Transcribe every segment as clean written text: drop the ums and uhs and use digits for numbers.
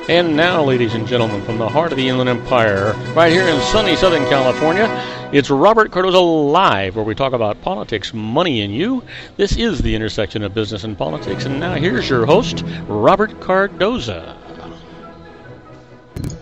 And now, ladies and gentlemen, from the heart of the Inland Empire, right here in sunny Southern California, it's Robert Cardoza Live, where we talk about politics, money, and you. This is the intersection of business and politics. And now here's your host, Robert Cardoza.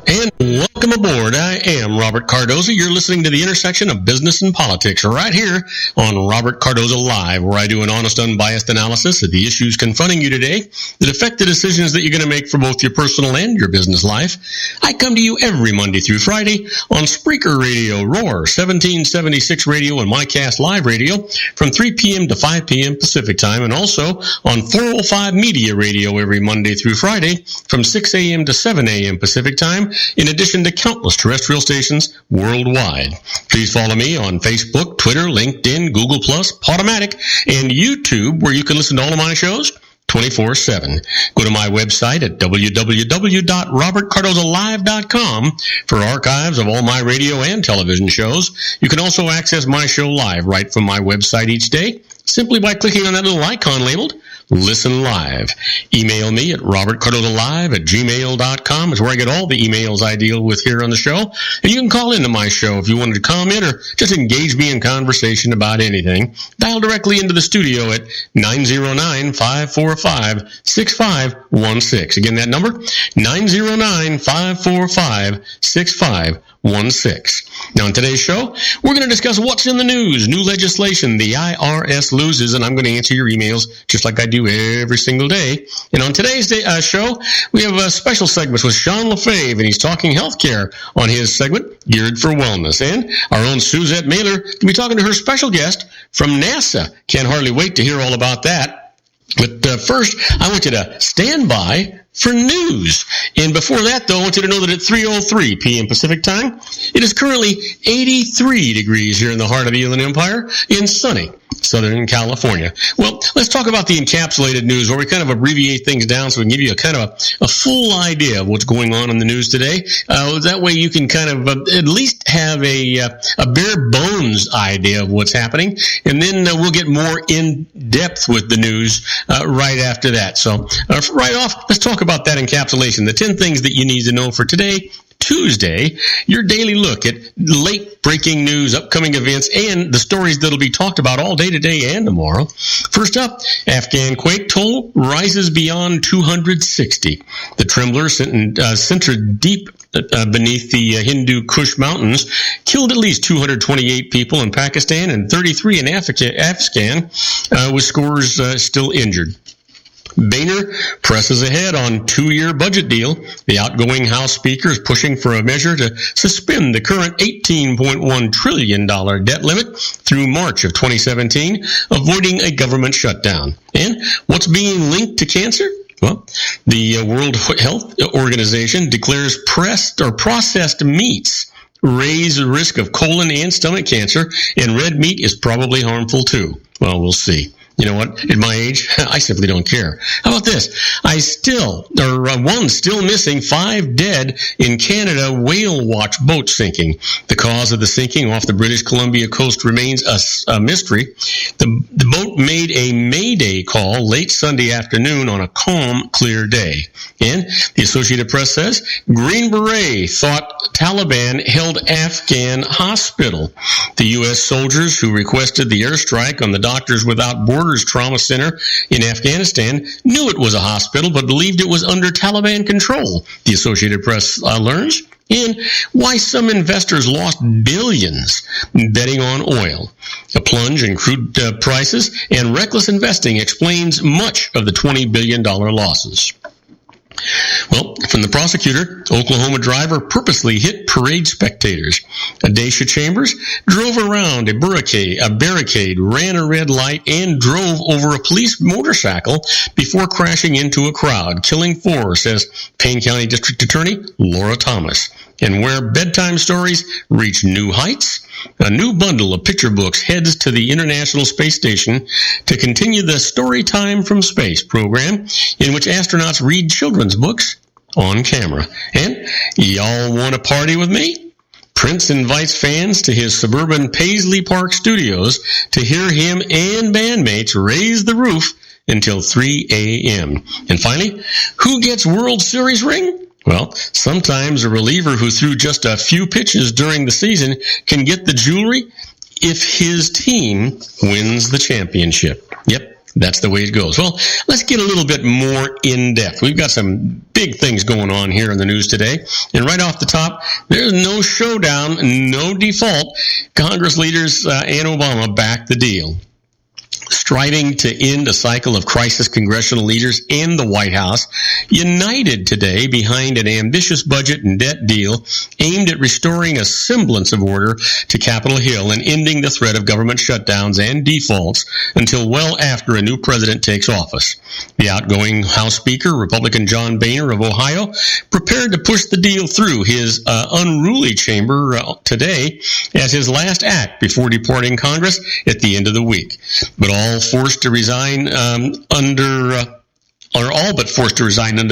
And welcome aboard. I am Robert Cardoza. You're listening to the intersection of business and politics right here on Robert Cardoza Live, where I do an honest, unbiased analysis of the issues confronting you today that affect the decisions that you're going to make for both your personal and your business life. I come to you every Monday through Friday on Spreaker Radio, Roar, 1776 Radio, and MyCast Live Radio from 3 p.m. to 5 p.m. Pacific Time, and also on 405 Media Radio every Monday through Friday from 6 a.m. to 7 a.m. Pacific Time, in addition to countless terrestrial stations worldwide. Please follow me on Facebook, Twitter, LinkedIn, Google+, Podomatic, and YouTube, where you can listen to all of my shows 24/7. Go to my website at www.robertcardozalive.com for archives of all my radio and television shows. You can also access my show live right from my website each day, simply by clicking on that little icon labeled Listen Live. Email me at robertcardozalive@gmail.com. It's where I get all the emails I deal with here on the show. And you can call into my show if you wanted to comment or just engage me in conversation about anything. Dial directly into the studio at 909-545-6516. Again, that number, 909-545-6516. Now, in today's show, we're going to discuss what's in the news, new legislation, the IRS loses, and I'm going to answer your emails just like I do every single day. And on today's show, we have a special segment with Sean Lefebvre, and he's talking healthcare on his segment, Geared for Wellness. And our own Suzette Mailer will be talking to her special guest from NASA. Can't hardly wait to hear all about that. But first, I want you to stand by for news. And before that, though, I want you to know that at 3:03 p.m. Pacific Time, it is currently 83 degrees here in the heart of the Inland Empire in sunny Southern California. Well, let's talk about the encapsulated news, where we kind of abbreviate things down so we can give you a full idea of what's going on in the news today. That way you can kind of at least have a bare bones idea of what's happening, and then we'll get more in depth with the news right after that. So right off, let's talk about that encapsulation, the 10 things that you need to know for today, Tuesday, your daily look at late breaking news, upcoming events, and the stories that'll be talked about all day today and tomorrow. First up, Afghan quake toll rises beyond 260. The trembler centered deep beneath the Hindu Kush Mountains killed at least 228 people in Pakistan and 33 in Afghanistan, with scores still injured. Boehner presses ahead on 2-year budget deal. The outgoing House Speaker is pushing for a measure to suspend the current $18.1 trillion debt limit through March of 2017, avoiding a government shutdown. And what's being linked to cancer? Well, the World Health Organization declares processed meats raise the risk of colon and stomach cancer, and red meat is probably harmful too. Well, we'll see. You know what? At my age, I simply don't care. How about this? One still missing, 5 dead in Canada whale watch boat sinking. The cause of the sinking off the British Columbia coast remains a mystery. The boat made a mayday call late Sunday afternoon on a calm, clear day. And the Associated Press says, Green Beret thought Taliban held Afghan hospital. The U.S. soldiers who requested the airstrike on the Doctors Without Borders Trauma Center in Afghanistan knew it was a hospital, but believed it was under Taliban control, the Associated Press learns. And why some investors lost billions betting on oil. A plunge in crude prices and reckless investing explains much of the $20 billion losses. Well, from the prosecutor, Oklahoma driver purposely hit parade spectators. Adacia Chambers drove around a barricade, ran a red light, and drove over a police motorcycle before crashing into a crowd, killing 4, says Payne County District Attorney Laura Thomas. And where bedtime stories reach new heights, a new bundle of picture books heads to the International Space Station to continue the Story Time from Space program, in which astronauts read children's books on camera. And y'all want to party with me? Prince invites fans to his suburban Paisley Park studios to hear him and bandmates raise the roof until 3 a.m. And finally, who gets World Series ring? Well, sometimes a reliever who threw just a few pitches during the season can get the jewelry if his team wins the championship. Yep. That's the way it goes. Well, let's get a little bit more in depth. We've got some big things going on here in the news today. And right off the top, there's no showdown, no default. Congress leaders and Obama backed the deal. Striving to end a cycle of crisis, congressional leaders and the White House united today behind an ambitious budget and debt deal aimed at restoring a semblance of order to Capitol Hill and ending the threat of government shutdowns and defaults until well after a new president takes office. The outgoing House Speaker, Republican John Boehner of Ohio, prepared to push the deal through his unruly chamber today as his last act before departing Congress at the end of the week. But all but forced to resign under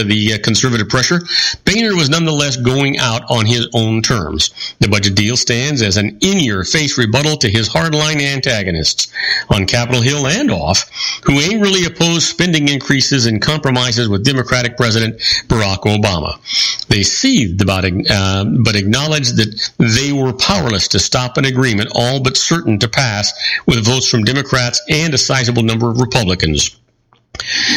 the conservative pressure, Boehner was nonetheless going out on his own terms. The budget deal stands as an in-your-face rebuttal to his hardline antagonists on Capitol Hill and off, who angrily opposed spending increases and compromises with Democratic President Barack Obama. They seethed about it, but acknowledged that they were powerless to stop an agreement all but certain to pass with votes from Democrats and a sizable number of Republicans.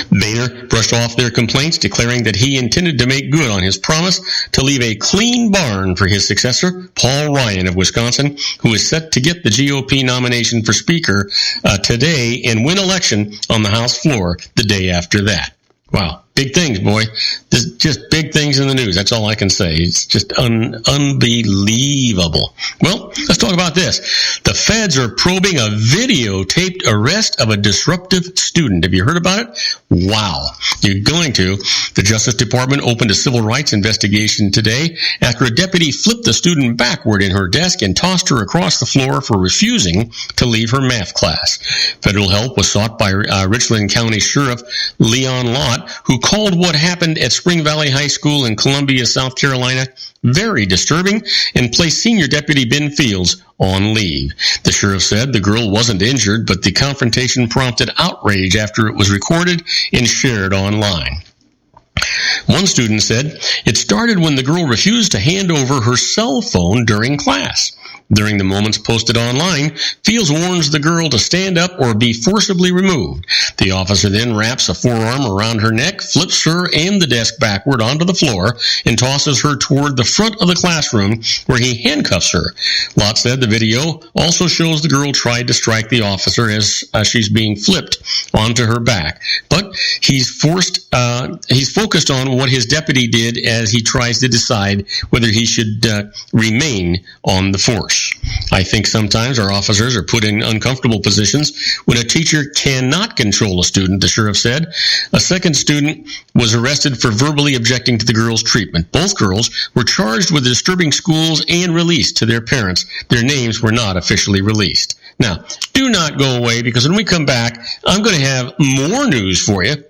Boehner brushed off their complaints, declaring that he intended to make good on his promise to leave a clean barn for his successor, Paul Ryan of Wisconsin, who is set to get the GOP nomination for Speaker today and win election on the House floor the day after that. Wow. Big things, boy. Just big things in the news. That's all I can say. It's just unbelievable. Well, let's talk about this. The feds are probing a videotaped arrest of a disruptive student. Have you heard about it? Wow. You're going to. The Justice Department opened a civil rights investigation today after a deputy flipped the student backward in her desk and tossed her across the floor for refusing to leave her math class. Federal help was sought by Richland County Sheriff Leon Lott, who called what happened at Spring Valley High School in Columbia, South Carolina, very disturbing and placed Senior Deputy Ben Fields on leave. The sheriff said the girl wasn't injured, but the confrontation prompted outrage after it was recorded and shared online. One student said, "It started when the girl refused to hand over her cell phone during class. During the moments posted online, Fields warns the girl to stand up or be forcibly removed. The officer then wraps a forearm around her neck, flips her and the desk backward onto the floor, and tosses her toward the front of the classroom where he handcuffs her." Lott said the video also shows the girl tried to strike the officer as she's being flipped onto her back. But he's focused on what his deputy did as he tries to decide whether he should remain on the force. I think sometimes our officers are put in uncomfortable positions when a teacher cannot control a student, the sheriff said. A second student was arrested for verbally objecting to the girl's treatment. Both girls were charged with disturbing schools and released to their parents. Their names were not officially released. Now, do not go away, because when we come back, I'm going to have more news for you.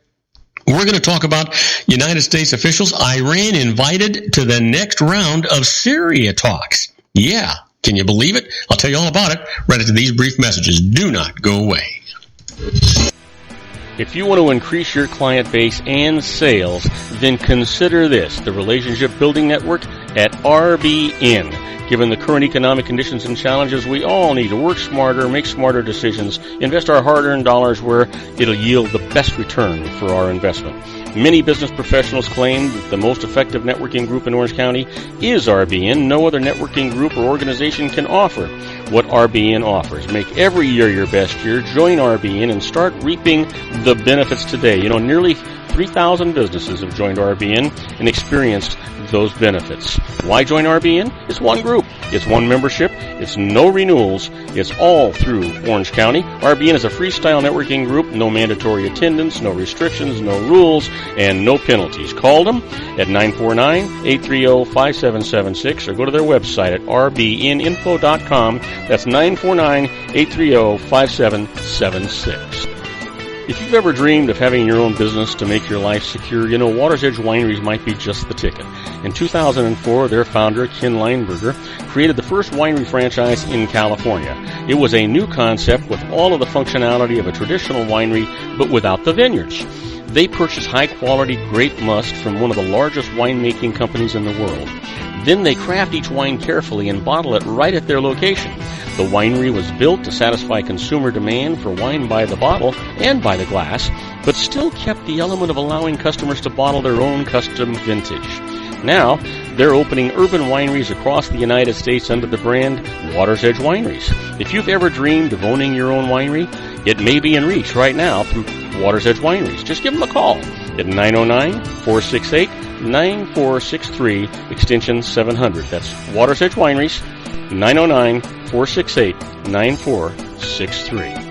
We're going to talk about United States officials. Iran invited to the next round of Syria talks. Yeah. Can you believe it? I'll tell you all about it right after these brief messages. Do not go away. If you want to increase your client base and sales, then consider this, the Relationship Building Network at RBN. Given the current economic conditions and challenges, we all need to work smarter, make smarter decisions, invest our hard-earned dollars where it'll yield the best return for our investment. Many business professionals claim that the most effective networking group in Orange County is RBN. No other networking group or organization can offer what RBN offers. Make every year your best year. Join RBN and start reaping the benefits today. You know, nearly 3,000 businesses have joined RBN and experienced those benefits. Why join RBN? It's one group. It's one membership. It's no renewals. It's all through Orange County. RBN is a freestyle networking group. No mandatory attendance, no restrictions, no rules, and no penalties. Call them at 949-830-5776 or go to their website at rbninfo.com. That's 949-830-5776. If you've ever dreamed of having your own business to make your life secure, you know Water's Edge Wineries might be just the ticket. In 2004, their founder, Ken Leinberger, created the first winery franchise in California. It was a new concept with all of the functionality of a traditional winery, but without the vineyards. They purchase high-quality grape must from one of the largest winemaking companies in the world. Then they craft each wine carefully and bottle it right at their location. The winery was built to satisfy consumer demand for wine by the bottle and by the glass, but still kept the element of allowing customers to bottle their own custom vintage. Now, they're opening urban wineries across the United States under the brand Water's Edge Wineries. If you've ever dreamed of owning your own winery, it may be in reach right now through Water's Edge Wineries. Just give them a call at 909-468-9463, extension 700. That's Water's Edge Wineries, 909-468-9463.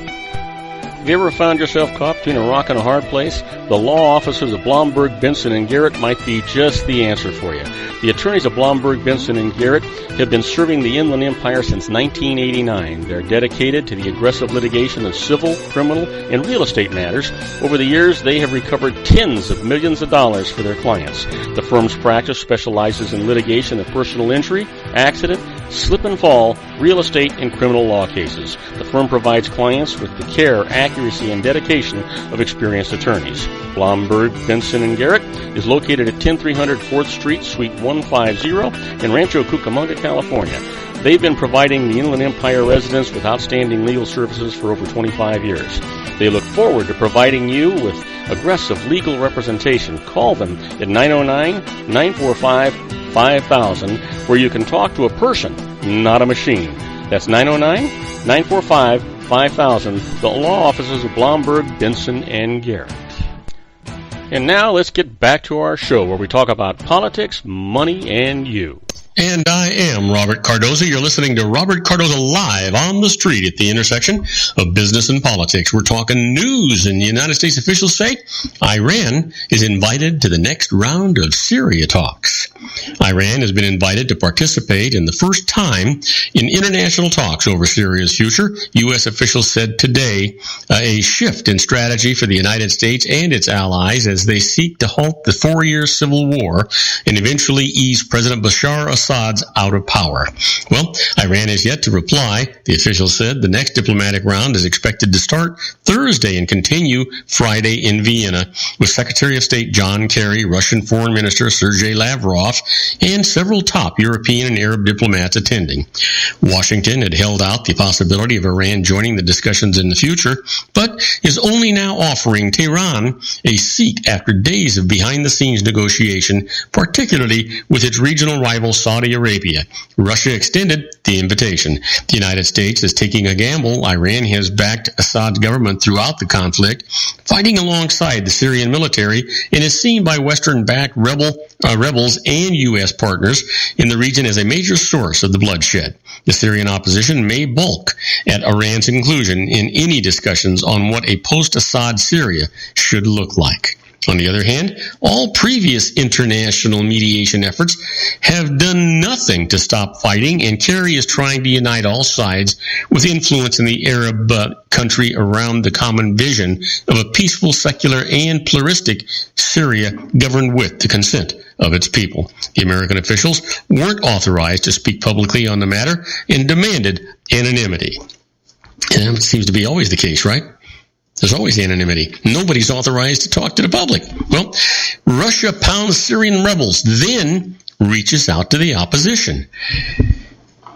Have you ever found yourself caught between a rock and a hard place? The law offices of Blomberg, Benson & Garrett might be just the answer for you. The attorneys of Blomberg, Benson & Garrett have been serving the Inland Empire since 1989. They're dedicated to the aggressive litigation of civil, criminal, and real estate matters. Over the years, they have recovered tens of millions of dollars for their clients. The firm's practice specializes in litigation of personal injury, accident, slip and fall, real estate, and criminal law cases. The firm provides clients with the care, accuracy, and dedication of experienced attorneys. Blomberg, Benson & Garrett is located at 10300 4th Street, Suite 150 in Rancho Cucamonga, California. They've been providing the Inland Empire residents with outstanding legal services for over 25 years. They look forward to providing you with aggressive legal representation. Call them at 909-945-5000, where you can talk to a person, not a machine. That's 909-945-5000, the law offices of Blomberg, Benson & Garrett. And now let's get back to our show where we talk about politics, money, and you. And I am Robert Cardoza. You're listening to Robert Cardoza Live on the street at the intersection of business and politics. We're talking news, and the United States officials say Iran is invited to the next round of Syria talks. Iran has been invited to participate in the first time in international talks over Syria's future. U.S. officials said today a shift in strategy for the United States and its allies as they seek to halt the 4-year civil war and eventually ease President Bashar Assad's out of power. Well, Iran has yet to reply. The officials said the next diplomatic round is expected to start Thursday and continue Friday in Vienna with Secretary of State John Kerry, Russian Foreign Minister Sergei Lavrov, and several top European and Arab diplomats attending. Washington had held out the possibility of Iran joining the discussions in the future, but is only now offering Tehran a seat after days of behind-the-scenes negotiation, particularly with its regional rival Saudi Arabia. Russia extended the invitation. The United States is taking a gamble. Iran has backed Assad's government throughout the conflict, fighting alongside the Syrian military, and is seen by Western-backed rebels and U.S. partners in the region as a major source of the bloodshed. The Syrian opposition may balk at Iran's inclusion in any discussions on what a post-Assad Syria should look like. On the other hand, all previous international mediation efforts have done nothing to stop fighting, and Kerry is trying to unite all sides with influence in the Arab country around the common vision of a peaceful, secular, and pluralistic Syria governed with the consent of its people. The American officials weren't authorized to speak publicly on the matter and demanded anonymity. And it seems to be always the case, right? There's always anonymity. Nobody's authorized to talk to the public. Well, Russia pounds Syrian rebels, then reaches out to the opposition.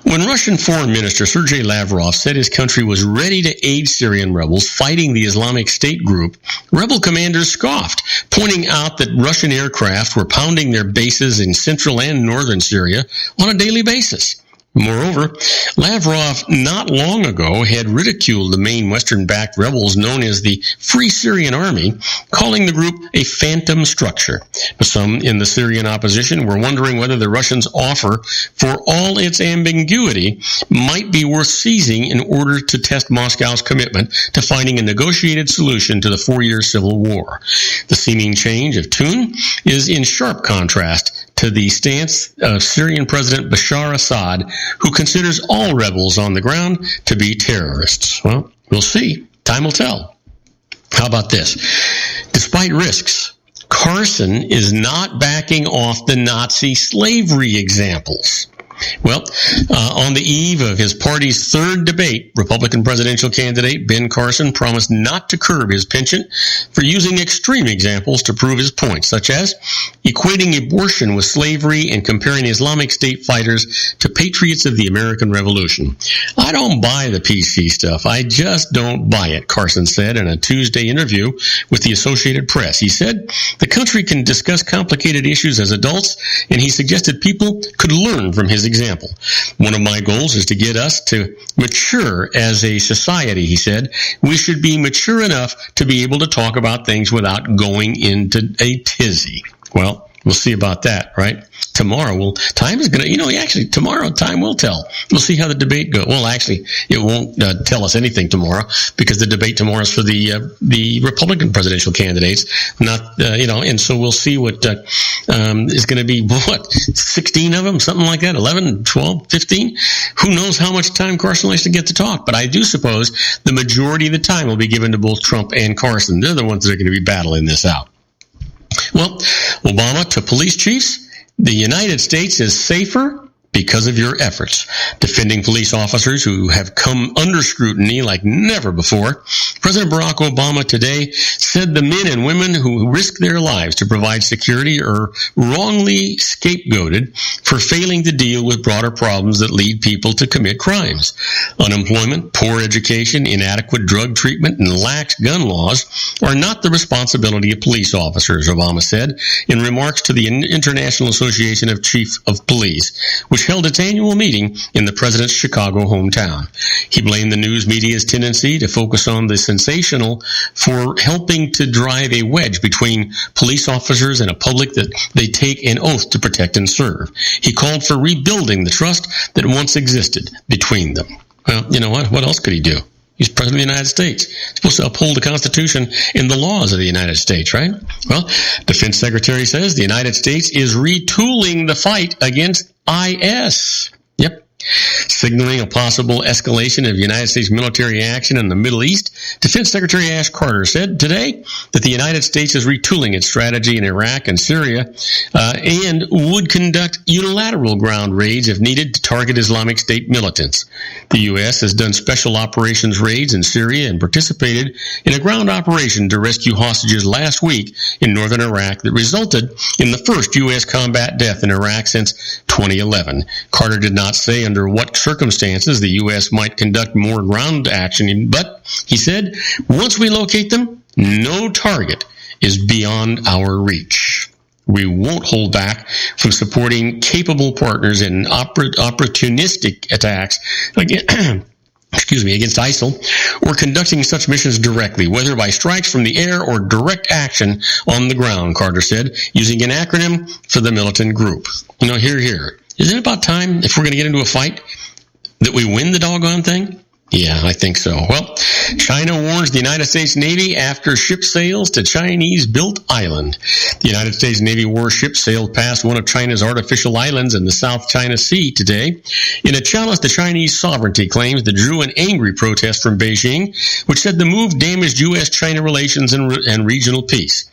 When Russian Foreign Minister Sergei Lavrov said his country was ready to aid Syrian rebels fighting the Islamic State group, rebel commanders scoffed, pointing out that Russian aircraft were pounding their bases in central and northern Syria on a daily basis. Moreover, Lavrov not long ago had ridiculed the main Western-backed rebels known as the Free Syrian Army, calling the group a phantom structure. But some in the Syrian opposition were wondering whether the Russians' offer, for all its ambiguity, might be worth seizing in order to test Moscow's commitment to finding a negotiated solution to the 4-year civil war. The seeming change of tune is in sharp contrast to the stance of Syrian President Bashar Assad, who considers all rebels on the ground to be terrorists. Well, we'll see. Time will tell. How about this? Despite risks, Carson is not backing off the Nazi slavery examples. Well, on the eve of his party's third debate, Republican presidential candidate Ben Carson promised not to curb his penchant for using extreme examples to prove his points, such as equating abortion with slavery and comparing Islamic State fighters to patriots of the American Revolution. I don't buy the PC stuff. I just don't buy it, Carson said in a Tuesday interview with the Associated Press. He said the country can discuss complicated issues as adults, and he suggested people could learn from his example. One of my goals is to get us to mature as a society, he said. We should be mature enough to be able to talk about things without going into a tizzy. Well, we'll see about that, right? Tomorrow, time is going to, tomorrow time will tell. We'll see how the debate goes. Well, actually, it won't tell us anything tomorrow because the debate tomorrow is for the Republican presidential candidates, not, and so we'll see what is going to be, 16 of them, something like that, 11, 12, 15? Who knows how much time Carson likes to get to talk, but I do suppose the majority of the time will be given to both Trump and Carson. They're the ones that are going to be battling this out. Well, Obama to police chiefs, the United States is safer because of your efforts. Defending police officers who have come under scrutiny like never before, President Barack Obama today said the men and women who risk their lives to provide security are wrongly scapegoated for failing to deal with broader problems that lead people to commit crimes. Unemployment, poor education, inadequate drug treatment, and lax gun laws are not the responsibility of police officers, Obama said in remarks to the International Association of Chiefs of Police, which held its annual meeting in the president's Chicago hometown. He blamed the news media's tendency to focus on the sensational for helping to drive a wedge between police officers and a public that they take an oath to protect and serve. He called for rebuilding the trust that once existed between them. Well, you know what? What else could he do? He's president of the United States. He's supposed to uphold the Constitution and the laws of the United States, right? Well, Defense Secretary says the United States is retooling the fight against IS. Yep. Signaling a possible escalation of United States military action in the Middle East, Defense Secretary Ash Carter said today that the United States is retooling its strategy in Iraq and Syria and would conduct unilateral ground raids if needed to target Islamic State militants. The U.S. has done special operations raids in Syria and participated in a ground operation to rescue hostages last week in northern Iraq that resulted in the first U.S. combat death in Iraq since 2011. Carter did not say under what circumstances the U.S. might conduct more ground action, but he said, once we locate them, no target is beyond our reach. We won't hold back from supporting capable partners in opportunistic attacks against ISIL, or conducting such missions directly, whether by strikes from the air or direct action on the ground, Carter said, using an acronym for the militant group. Here. Isn't it about time, if we're going to get into a fight, that we win the doggone thing? Yeah, I think so. Well, China warns the United States Navy after ship sails to Chinese-built island. The United States Navy warship sailed past one of China's artificial islands in the South China Sea today in a challenge to Chinese sovereignty claims that drew an angry protest from Beijing, which said the move damaged U.S.-China relations and regional peace.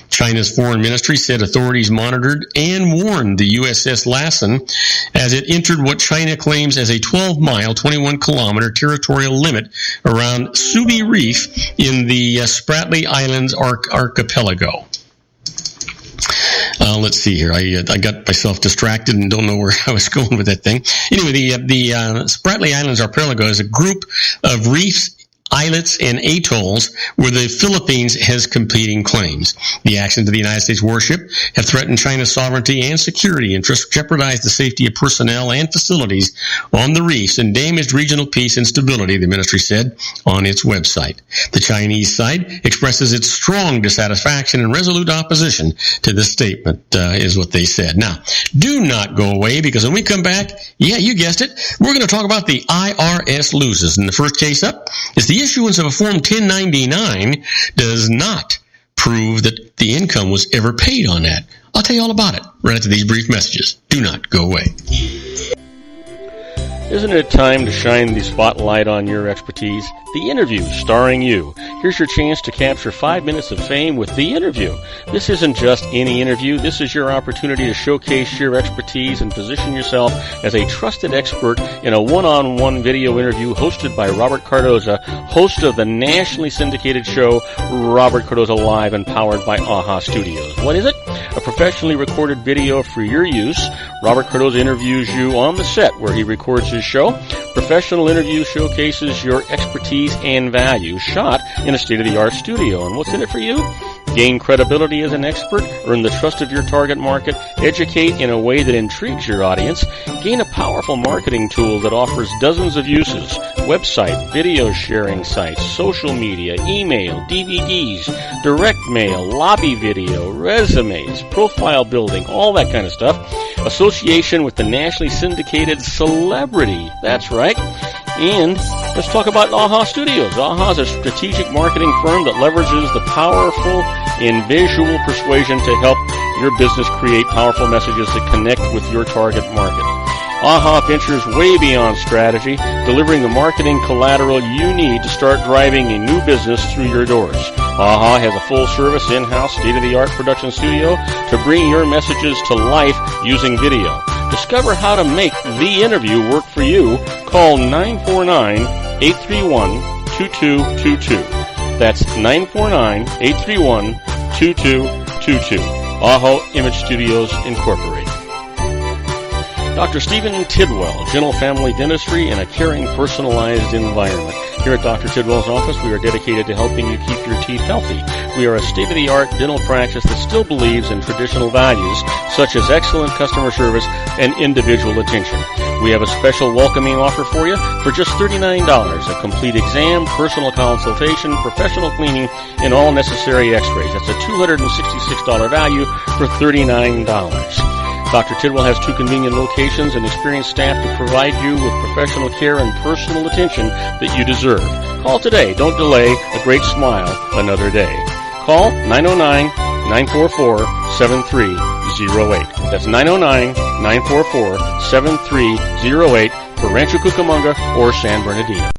China's foreign ministry said authorities monitored and warned the USS Lassen as it entered what China claims as a 12-mile, 21-kilometer territorial limit around Subi Reef in the Spratly Islands archipelago. Let's see here. I got myself distracted and don't know where I was going with that thing. Anyway, the Spratly Islands archipelago is a group of reefs, islets, and atolls where the Philippines has competing claims. The actions of the United States warship have threatened China's sovereignty and security interests, jeopardized the safety of personnel and facilities on the reefs, and damaged regional peace and stability, the ministry said on its website. The Chinese side expresses its strong dissatisfaction and resolute opposition to this statement, is what they said. Now, do not go away, because when we come back, yeah, you guessed it, we're going to talk about the IRS loses. And the first case up is the issuance of a Form 1099 does not prove that the income was ever paid on that. I'll tell you all about it right after these brief messages. Do not go away. Isn't it time to shine the spotlight on your expertise? The Interview, starring you. Here's your chance to capture 5 minutes of fame with The Interview. This isn't just any interview. This is your opportunity to showcase your expertise and position yourself as a trusted expert in a one-on-one video interview hosted by Robert Cardoza, host of the nationally syndicated show Robert Cardoza Live and powered by AHA Studios. What is it? A professionally recorded video for your use. Robert Cardoza interviews you on the set where he records his show. Professional interview showcases your expertise and value, shot in a state-of-the-art studio. And what's in it for you? Gain credibility as an expert, earn the trust of your target market, educate in a way that intrigues your audience, gain a powerful marketing tool that offers dozens of uses, website, video sharing sites, social media, email, DVDs, direct mail, lobby video, resumes, profile building, all that kind of stuff. Association with the nationally syndicated celebrity. That's right. And let's talk about AHA Studios. AHA is a strategic marketing firm that leverages the powerful in visual persuasion to help your business create powerful messages that connect with your target market. AHA ventures way beyond strategy, delivering the marketing collateral you need to start driving a new business through your doors. AHA has a full-service, in-house, state-of-the-art production studio to bring your messages to life using video. Discover how to make The Interview work for you. Call 949-831-2222. That's 949-831-2222. AHA Image Studios Incorporated. Dr. Stephen Tidwell, Gentle Family Dentistry in a caring, personalized environment. Here at Dr. Tidwell's office, we are dedicated to helping you keep your teeth healthy. We are a state-of-the-art dental practice that still believes in traditional values, such as excellent customer service and individual attention. We have a special welcoming offer for you for just $39, a complete exam, personal consultation, professional cleaning, and all necessary x-rays. That's a $266 value for $39. Dr. Tidwell has 2 convenient locations and experienced staff to provide you with professional care and personal attention that you deserve. Call today. Don't delay. A great smile another day. Call 909-944-7308. That's 909-944-7308 for Rancho Cucamonga or San Bernardino.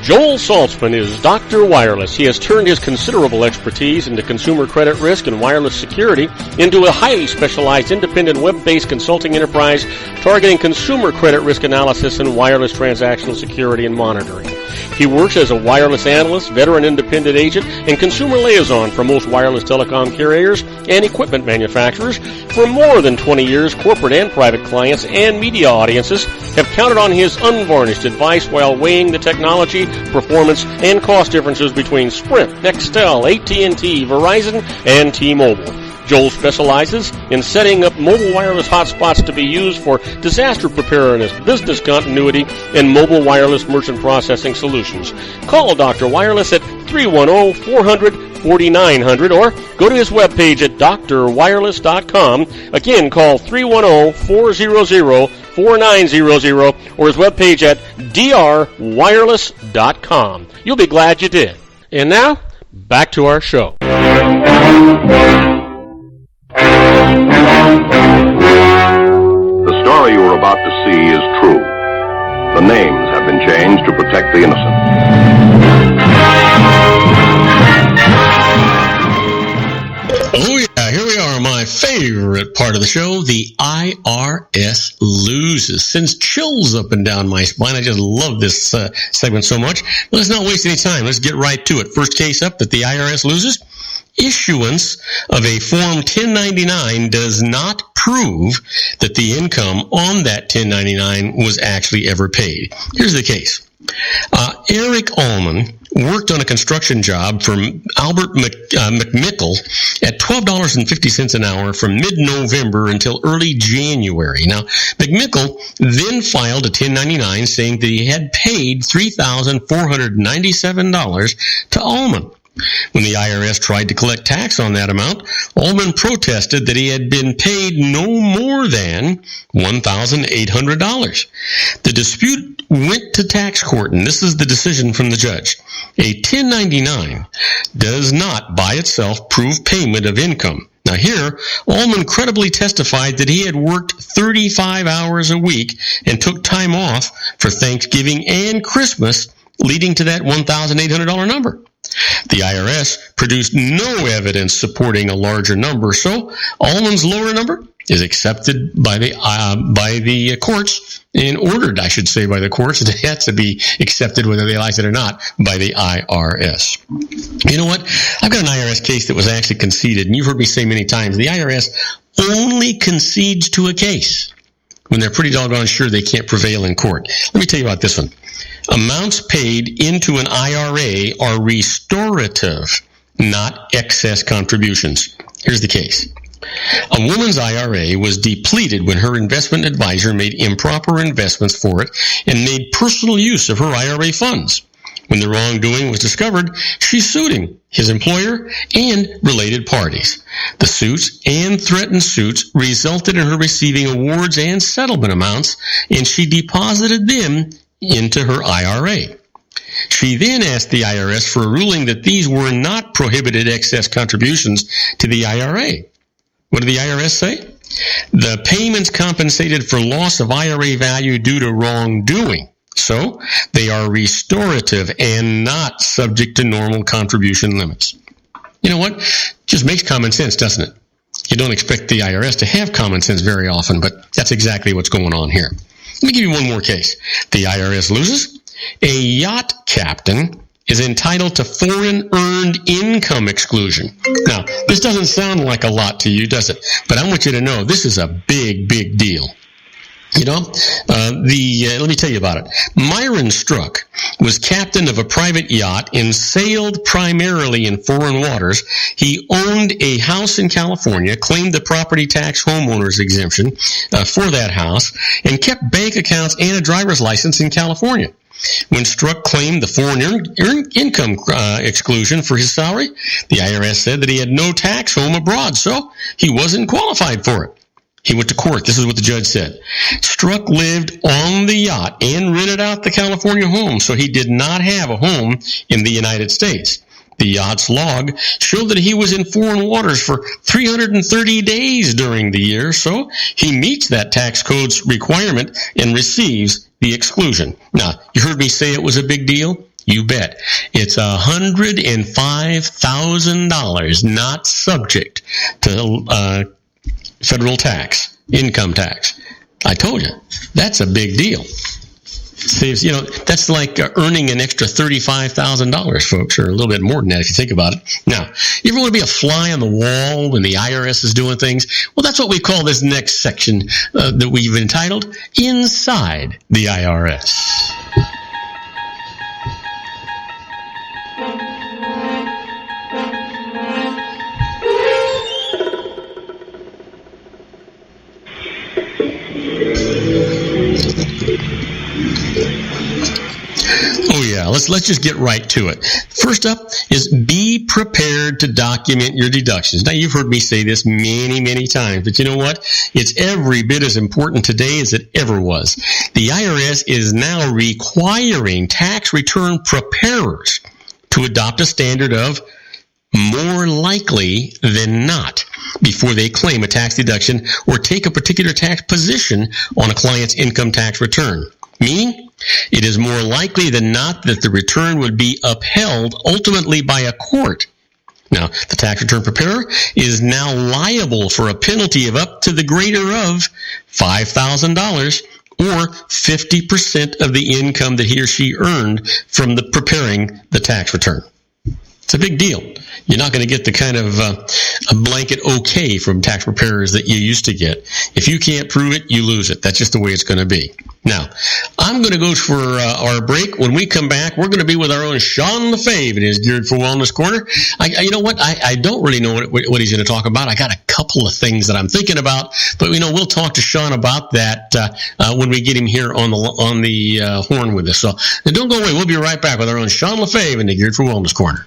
Joel Saltzman is Dr. Wireless. He has turned his considerable expertise into consumer credit risk and wireless security into a highly specialized independent web-based consulting enterprise targeting consumer credit risk analysis and wireless transactional security and monitoring. He works as a wireless analyst, veteran independent agent, and consumer liaison for most wireless telecom carriers and equipment manufacturers. For more than 20 years, corporate and private clients and media audiences have counted on his unvarnished advice while weighing the technology, performance, and cost differences between Sprint, Nextel, AT&T, Verizon, and T-Mobile. Joel specializes in setting up mobile wireless hotspots to be used for disaster preparedness, business continuity, and mobile wireless merchant processing solutions. Call Dr. Wireless at 310-400-4900 or go to his webpage at drwireless.com. Again, call 310-400-4900 or his webpage at drwireless.com. You'll be glad you did. And now, back to our show. The story you are about to see is true. The names have been changed to protect the innocent. Oh yeah, here we are, my favorite part of the show, the IRS loses. Sends chills up and down my spine. I just love this segment so much. But let's not waste any time. Let's get right to it. First case up that the IRS loses. Issuance of a Form 1099 does not prove that the income on that 1099 was actually ever paid. Here's the case. Eric Allman worked on a construction job for Albert McMickle at $12.50 an hour from mid-November until early January. Now, McMickle then filed a 1099 saying that he had paid $3,497 to Allman. When the IRS tried to collect tax on that amount, Allman protested that he had been paid no more than $1,800. The dispute went to tax court, and this is the decision from the judge. A 1099 does not by itself prove payment of income. Now here, Ullman credibly testified that he had worked 35 hours a week and took time off for Thanksgiving and Christmas, leading to that $1,800 number. The IRS produced no evidence supporting a larger number, so Ullman's lower number is accepted by the courts, and ordered, I should say, by the courts. It has to be accepted, whether they like it or not, by the IRS. You know what? I've got an IRS case that was actually conceded, and you've heard me say many times, the IRS only concedes to a case when they're pretty doggone sure they can't prevail in court. Let me tell you about this one. Amounts paid into an IRA are restorative, not excess contributions. Here's the case. A woman's IRA was depleted when her investment advisor made improper investments for it and made personal use of her IRA funds. When the wrongdoing was discovered, she sued him, his employer, and related parties. The suits and threatened suits resulted in her receiving awards and settlement amounts, and she deposited them into her IRA. She then asked the IRS for a ruling that these were not prohibited excess contributions to the IRA. What did the IRS say? The payments compensated for loss of IRA value due to wrongdoing. So they are restorative and not subject to normal contribution limits. You know what? Just makes common sense, doesn't it? You don't expect the IRS to have common sense very often, but that's exactly what's going on here. Let me give you one more case. The IRS loses. A yacht captain is entitled to foreign earned income exclusion. Now, this doesn't sound like a lot to you, does it? But I want you to know this is a big, big deal. You know, let me tell you about it. Myron Struck was captain of a private yacht and sailed primarily in foreign waters. He owned a house in California, claimed the property tax homeowner's exemption for that house, and kept bank accounts and a driver's license in California. When Struck claimed the foreign income exclusion for his salary, the IRS said that he had no tax home abroad, so he wasn't qualified for it. He went to court. This is what the judge said. Struck lived on the yacht and rented out the California home, so he did not have a home in the United States. The yacht's log showed that he was in foreign waters for 330 days during the year, so he meets that tax code's requirement and receives the exclusion. Now, you heard me say it was a big deal? You bet. It's $105,000 not subject to federal tax, income tax. I told you, that's a big deal. Saves, you know, that's like earning an extra $35,000, folks, or a little bit more than that if you think about it. Now, you ever want to be a fly on the wall when the IRS is doing things? Well, that's what we call this next section that we've entitled Inside the IRS. Oh yeah, let's just get right to it. First up is be prepared to document your deductions. Now, you've heard me say this many, many times, but you know what? It's every bit as important today as it ever was. The IRS is now requiring tax return preparers to adopt a standard of more likely than not before they claim a tax deduction or take a particular tax position on a client's income tax return. Meaning, it is more likely than not that the return would be upheld ultimately by a court. Now, the tax return preparer is now liable for a penalty of up to the greater of $5,000 or 50% of the income that he or she earned from preparing the tax return. It's a big deal. You're not going to get the kind of a blanket okay from tax preparers that you used to get. If you can't prove it, you lose it. That's just the way it's going to be. Now, I'm going to go for our break. When we come back, we're going to be with our own Sean LaFave in his Geared for Wellness Corner. You know what? I don't really know what he's going to talk about. I got a couple of things that I'm thinking about, but we'll talk to Sean about that when we get him here on the horn with us. So don't go away. We'll be right back with our own Sean LaFave in the Geared for Wellness Corner.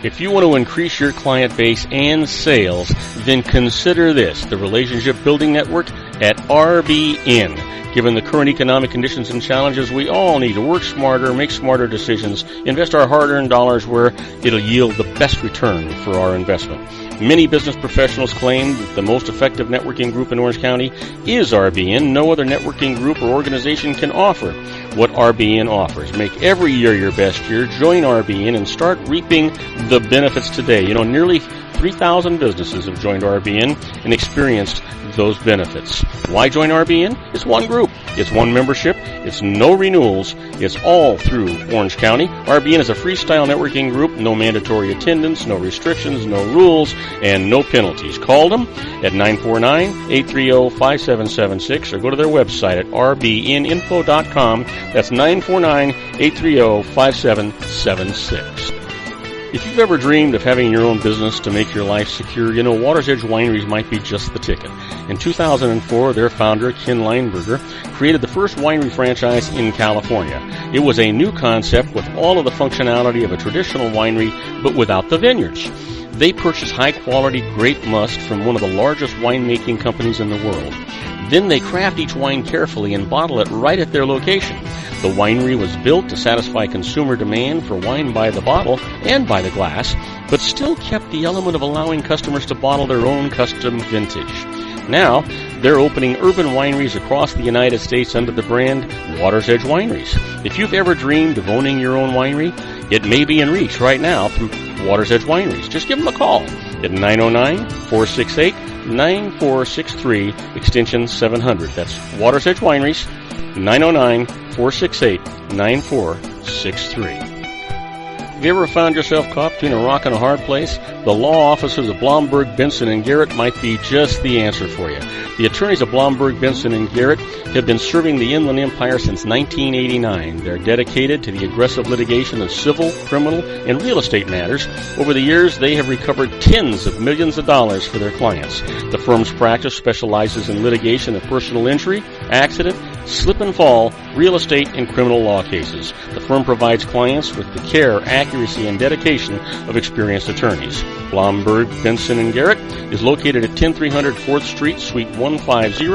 If you want to increase your client base and sales, then consider this, the Relationship Building Network at RBN. Given the current economic conditions and challenges, we all need to work smarter, make smarter decisions, invest our hard-earned dollars where it'll yield the best return for our investment. Many business professionals claim that the most effective networking group in Orange County is RBN. No other networking group or organization can offer what RBN offers. Make every year your best year. Join RBN and start reaping the benefits today. You know, nearly 3,000 businesses have joined RBN and experienced those benefits. Why join RBN? It's one group. It's one membership. It's no renewals. It's all through Orange County. RBN is a freestyle networking group. No mandatory attendance, no restrictions, no rules, and no penalties. Call them at 949-830-5776 or go to their website at rbninfo.com. That's 949-830-5776. If you've ever dreamed of having your own business to make your life secure, you know Water's Edge Wineries might be just the ticket. In 2004, their founder, Ken Lineberger, created the first winery franchise in California. It was a new concept with all of the functionality of a traditional winery, but without the vineyards. They purchase high-quality grape must from one of the largest winemaking companies in the world. Then they craft each wine carefully and bottle it right at their location. The winery was built to satisfy consumer demand for wine by the bottle and by the glass, but still kept the element of allowing customers to bottle their own custom vintage. Now, they're opening urban wineries across the United States under the brand Water's Edge Wineries. If you've ever dreamed of owning your own winery, it may be in reach right now through Water's Edge Wineries. Just give them a call at 909-468-9463, extension 700. That's Water's Edge Wineries, 909-468-9463. Have you ever found yourself caught between a rock and a hard place? The law offices of Blomberg, Benson, and Garrett might be just the answer for you. The attorneys of Blomberg, Benson, and Garrett have been serving the Inland Empire since 1989. They're dedicated to the aggressive litigation of civil, criminal, and real estate matters. Over the years, they have recovered tens of millions of dollars for their clients. The firm's practice specializes in litigation of personal injury, accident, slip and fall, real estate, and criminal law cases. The firm provides clients with the care, accuracy, and dedication of experienced attorneys. Blomberg, Benson, and Garrett is located at 10300 4th Street, Suite 150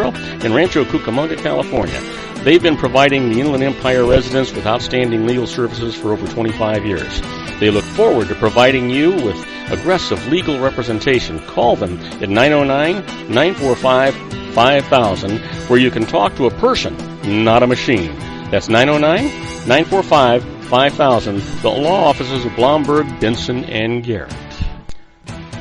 in Rancho Cucamonga, California. They've been providing the Inland Empire residents with outstanding legal services for over 25 years. They look forward to providing you with aggressive legal representation. Call them at 909-945-5000, where you can talk to a person, not a machine. That's 909-945-5000, the law offices of Blomberg, Benson, and Garrett.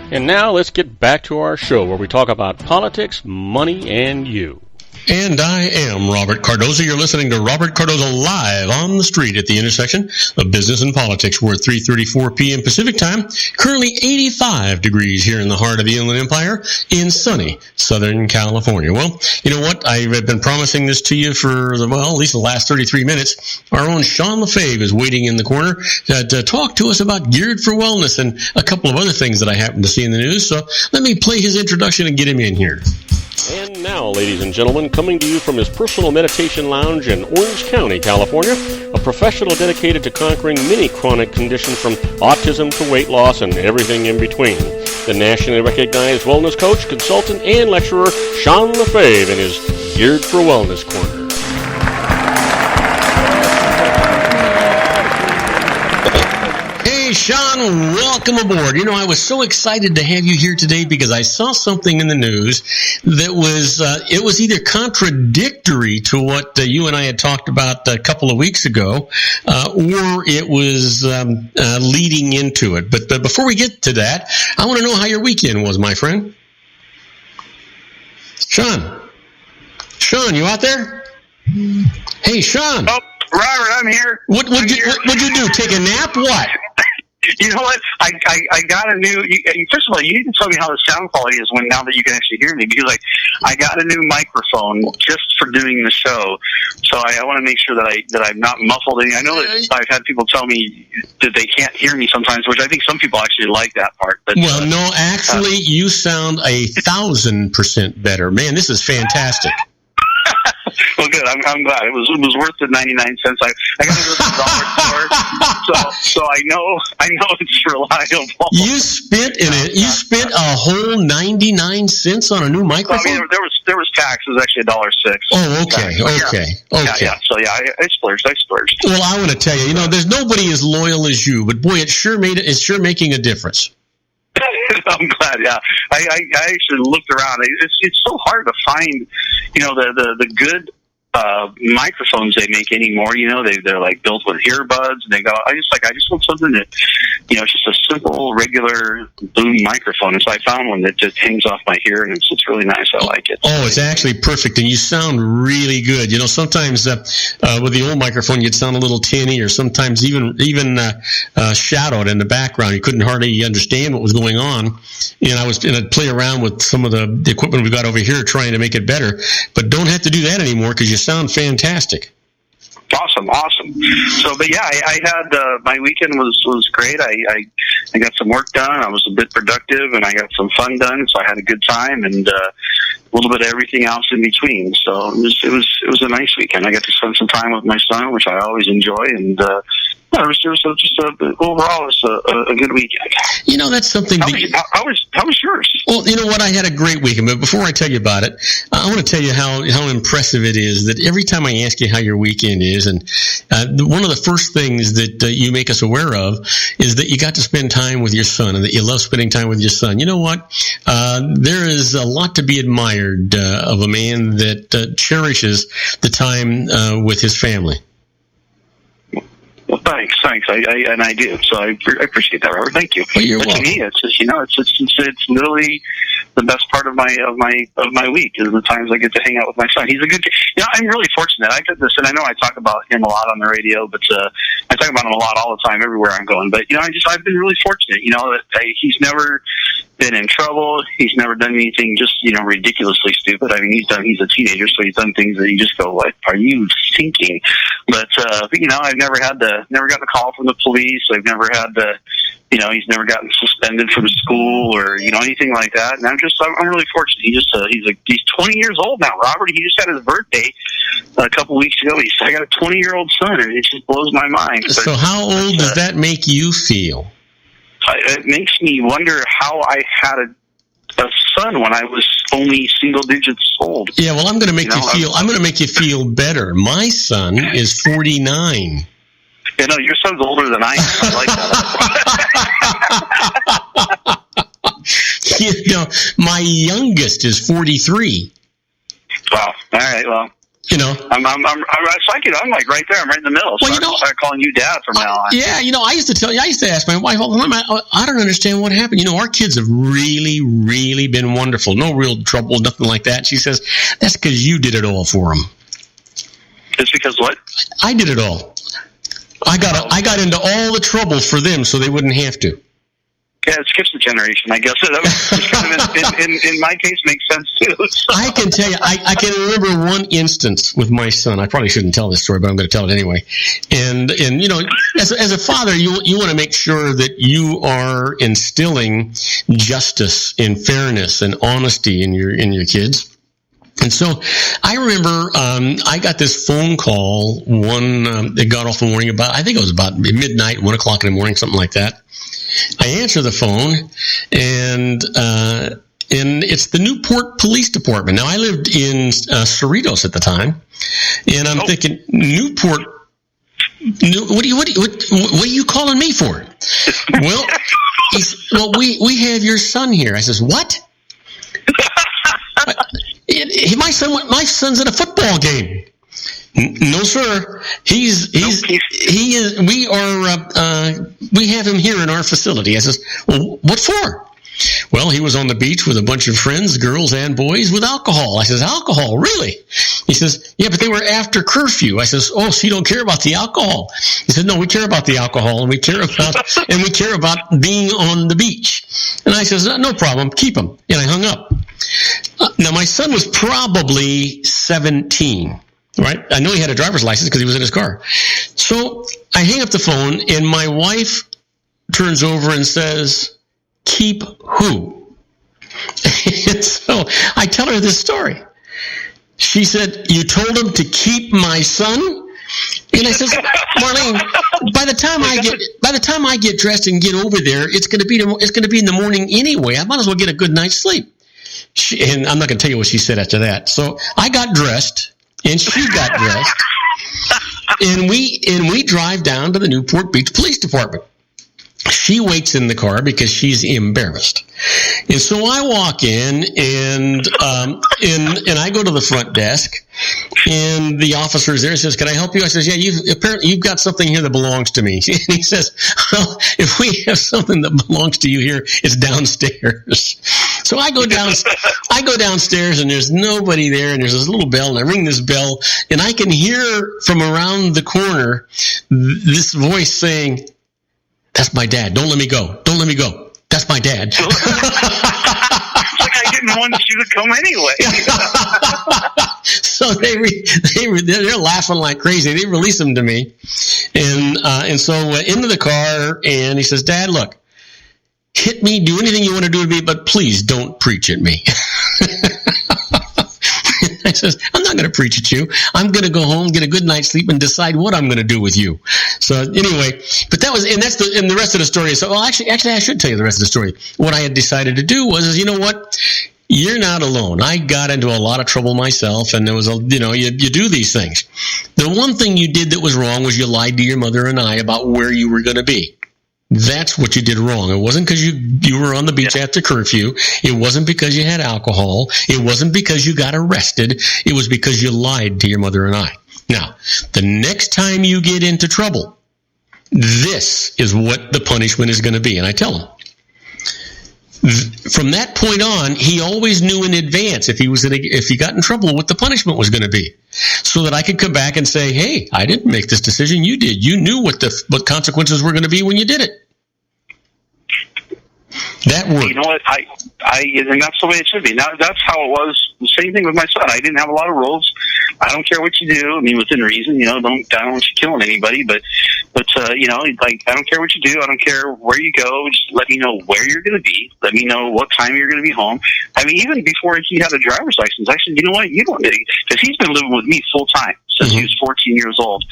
And now let's get back to our show where we talk about politics, money, and you. And I am Robert Cardoza. You're listening to Robert Cardoza live on the street at the intersection of business and politics. We're at 3:34 p.m. Pacific time. Currently 85 degrees here in the heart of the Inland Empire in sunny Southern California. Well, you know what? I've been promising this to you for, at least the last 33 minutes. Our own Sean LaFave is waiting in the corner to talk to us about Geared for Wellness and a couple of other things that I happen to see in the news. So let me play his introduction and get him in here. And now, ladies and gentlemen, coming to you from his personal meditation lounge in Orange County, California, a professional dedicated to conquering many chronic conditions from autism to weight loss and everything in between. The nationally recognized wellness coach, consultant, and lecturer, Sean LaFave, in his Geared for Wellness Corner. Hey, Sean, welcome aboard. You know, I was so excited to have you here today because I saw something in the news that was, it was either contradictory to what you and I had talked about a couple of weeks ago, or it was leading into it. But before we get to that, I want to know how your weekend was, my friend. Sean, you out there? Hey, Sean. Oh, Robert, I'm here. What'd you do? Take a nap? What? You know what? I got a new. First of all, you need to tell me how the sound quality is now that you can actually hear me, because I got a new microphone just for doing the show. So I want to make sure that I'm not muffled. I know that I've had people tell me that they can't hear me sometimes, which I think some people actually like that part. But, well, no, actually, you sound 1,000% better. Man, this is fantastic. Well, good. I'm glad. It was worth the 99 cents. I got to go to the dollar store, so I know it's reliable. You spent a whole 99 cents on a new microphone? I mean, there was tax. It was actually $1.06. Oh, okay. Yeah. So yeah, I splurged. Well, I want to tell you, there's nobody as loyal as you, but boy, it's sure making a difference. I'm glad. Yeah, I actually looked around. It's so hard to find, the good microphones they make anymore. They're like built with earbuds, and I just want something that, it's just a simple, regular boom microphone. And so I found one that just hangs off my ear, and it's really nice. I like it. Oh, it's actually perfect, and you sound really good. Sometimes with the old microphone, you'd sound a little tinny, or sometimes even shadowed in the background. You couldn't hardly understand what was going on. And I'd play around with some of the equipment we've got over here trying to make it better, but don't have to do that anymore because you sound fantastic. Awesome. So, but yeah, I had my weekend was great. I got some work done. I was a bit productive, and I got some fun done. So I had a good time, and a little bit of everything else in between. So it was a nice weekend. I got to spend some time with my son, which I always enjoy, and overall, it was a good weekend. That's something. How was yours? Well, you know what? I had a great weekend, but before I tell you about it, I want to tell you how impressive it is that every time I ask you how your weekend is, and one of the first things that you make us aware of is that you got to spend time with your son, and that you love spending time with your son. You know what? There is a lot to be admired of a man that cherishes the time with his family. Well, thanks. I do. So I appreciate that, Robert. Thank you. Well, you're welcome. To me, it's just, it's literally the best part of my week is the times I get to hang out with my son. He's a good. I'm really fortunate. I did this, and I know I talk about him a lot on the radio, but I talk about him a lot all the time everywhere I'm going. But I've been really fortunate. That he's never been in trouble. He's never done anything just ridiculously stupid. I mean, he's a teenager, so he's done things that you just go, "What are you thinking?" But I've never gotten a call from the police. I've never had to, he's never gotten suspended from school or anything like that. And I'm really fortunate. He's 20 years old now, Robert. He just had his birthday a couple weeks ago. I got a 20-year-old son, and it just blows my mind. So how old does that make you feel? It makes me wonder how I had a son when I was only single digits old. Yeah, well, I'm going to make you feel better. My son is 49. Your son's older than I am. I like that. My youngest is 43. Wow. All right. Well, I'm like right there. I'm right in the middle. So I'll start calling you Dad from now on. Yeah, I used to ask my wife all the time, I don't understand what happened. Our kids have really, really been wonderful. No real trouble, nothing like that. She says, that's because you did it all for them. It's because what? I did it all. I got into all the trouble for them so they wouldn't have to. Yeah, it skips the generation, I guess. That kind of in my case makes sense too. So. I can tell you, I can remember one instance with my son. I probably shouldn't tell this story, but I'm going to tell it anyway. And as a father, you want to make sure that you are instilling justice and fairness and honesty in your kids. And so I remember I got this phone call that got off the morning I think it was about midnight, 1 o'clock in the morning, something like that. I answer the phone, and it's the Newport Police Department. Now, I lived in Cerritos at the time, and I'm thinking, Newport, what are you calling me for? Well, we have your son here. I says, what? My son's at a football game. No, sir. He is. We have him here in our facility. I says, well, what for? Well, he was on the beach with a bunch of friends, girls and boys, with alcohol. I says, alcohol, really? He says, yeah, but they were after curfew. I says, oh, so you don't care about the alcohol? He said, no, we care about the alcohol, and we care about being on the beach. And I says, no problem, keep him. And I hung up. Now, my son was probably 17. Right? I know he had a driver's license because he was in his car. So I hang up the phone, and my wife turns over and says, keep who? And so I tell her this story. She said, "You told him to keep my son?" And I says, "Marlene, by the time I get dressed and get over there, it's going to be in the morning anyway. I might as well get a good night's sleep." And I'm not going to tell you what she said after that. So I got dressed, and she got dressed, and we drive down to the Newport Beach Police Department. She waits in the car because she's embarrassed. And so I walk in and I go to the front desk, and the officer is there and says, "Can I help you?" I says, "Yeah, you've got something here that belongs to me." And he says, "Well, if we have something that belongs to you here, it's downstairs." So I go downstairs, and there's nobody there, and there's this little bell, and I ring this bell, and I can hear from around the corner this voice saying, "That's my dad. Don't let me go. Don't let me go. That's my dad." It's like I didn't want you to come anyway. So they're laughing like crazy. They release him to me, and so into the car, and he says, "Dad, look, hit me, do anything you want to do to me, but please don't preach at me." I says, "I'm not going to preach at you. I'm going to go home, get a good night's sleep, and decide what I'm going to do with you." So anyway, but that was, and the rest of the story is, well, actually, I should tell you the rest of the story. What I had decided to do was, you know what? You're not alone. I got into a lot of trouble myself, and there was you do these things. The one thing you did that was wrong was you lied to your mother and I about where you were going to be. That's what you did wrong. It wasn't because you were on the beach after curfew. It wasn't because you had alcohol. It wasn't because you got arrested. It was because you lied to your mother and I. Now, the next time you get into trouble, this is what the punishment is going to be. And I tell him. From that point on, he always knew in advance if he got in trouble what the punishment was going to be, so that I could come back and say, "Hey, I didn't make this decision. You did. You knew what consequences were going to be when you did it." That worked. You know what? I and that's the way it should be. Now that's how it was. The same thing with my son. I didn't have a lot of rules. I don't care what you do. I mean, within reason. I don't want you killing anybody, but like, I don't care what you do. I don't care where you go. Just let me know where you're going to be. Let me know what time you're going to be home. I mean, even before he had a driver's license, I said, "You know what? You don't," because he's been living with me full time since he was 14 years old.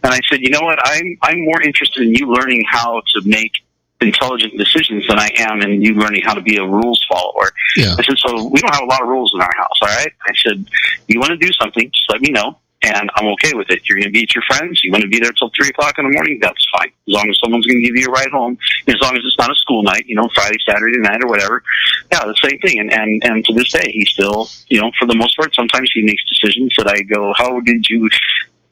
And I said, "You know what? I'm more interested in you learning how to make intelligent decisions than I am in you learning how to be a rules follower." Yeah. I said, "So we don't have a lot of rules in our house, all right?" I said, "You want to do something, just let me know, and I'm okay with it. You're going to be at your friends. You want to be there till 3 o'clock in the morning, that's fine. As long as someone's going to give you a ride home, as long as it's not a school night, Friday, Saturday night or whatever." Yeah, the same thing. And to this day, he still, for the most part, sometimes he makes decisions that I go, "How did you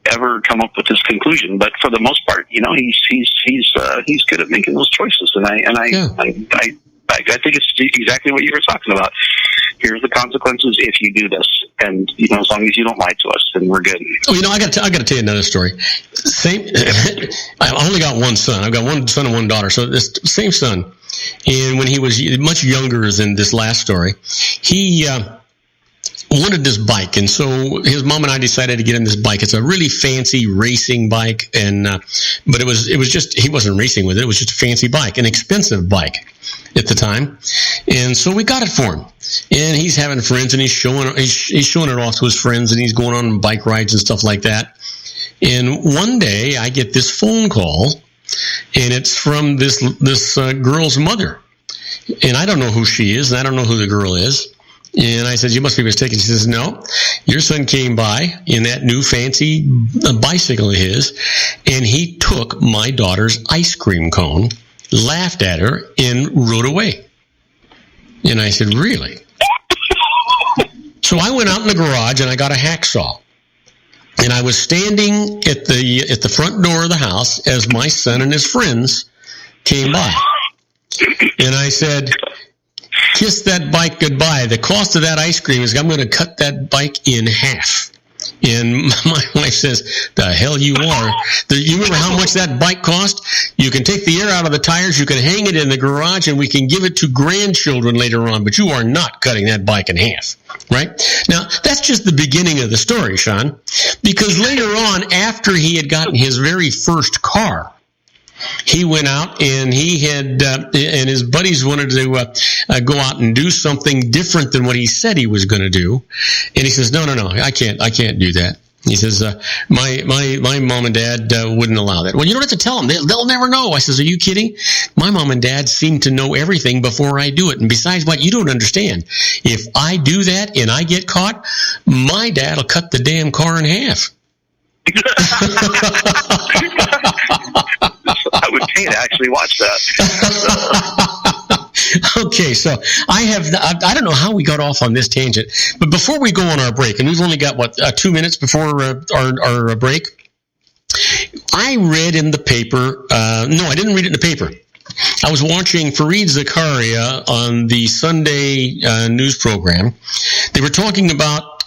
ever come up with this conclusion?" But for the most part, he's good at making those choices, and I think it's exactly what you were talking about. Here's the consequences if you do this, and as long as you don't lie to us, then we're good. Oh, I got to tell you another story. I only got one son. I've got one son and one daughter. So this same son, and when he was much younger than this last story, he wanted this bike, and so his mom and I decided to get him this bike. It's a really fancy racing bike, and but it was just, he wasn't racing with it. It was just a fancy bike, an expensive bike at the time, and so we got it for him. And he's having friends, and he's showing it off to his friends, and he's going on bike rides and stuff like that. And one day I get this phone call, and it's from this girl's mother, and I don't know who she is, and I don't know who the girl is. And I said, "You must be mistaken." She says, "No, your son came by in that new fancy bicycle of his, and he took my daughter's ice cream cone, laughed at her, and rode away." And I said, "Really?" So I went out in the garage and I got a hacksaw. And I was standing at the front door of the house as my son and his friends came by. And I said, "Kiss that bike goodbye. The cost of that ice cream is I'm going to cut that bike in half." And my wife says, "The hell you are. You remember how much that bike cost? You can take the air out of the tires, you can hang it in the garage, and we can give it to grandchildren later on, but you are not cutting that bike in half." Right? Now, that's just the beginning of the story, Sean, because later on, after he had gotten his very first car, he went out and he had, and his buddies wanted to go out and do something different than what he said he was going to do. And he says, no, I can't do that. He says, my mom and dad wouldn't allow that. Well, you don't have to tell them. They'll never know. I says, are you kidding? My mom and dad seem to know everything before I do it. And besides, what you don't understand, if I do that and I get caught, my dad will cut the damn car in half. I would pay to actually watch that. Okay, so I don't know how we got off on this tangent, but before we go on our break, and we've only got, 2 minutes before our break, I read in the paper, no, I didn't read it in the paper. I was watching Fareed Zakaria on the Sunday news program. They were talking about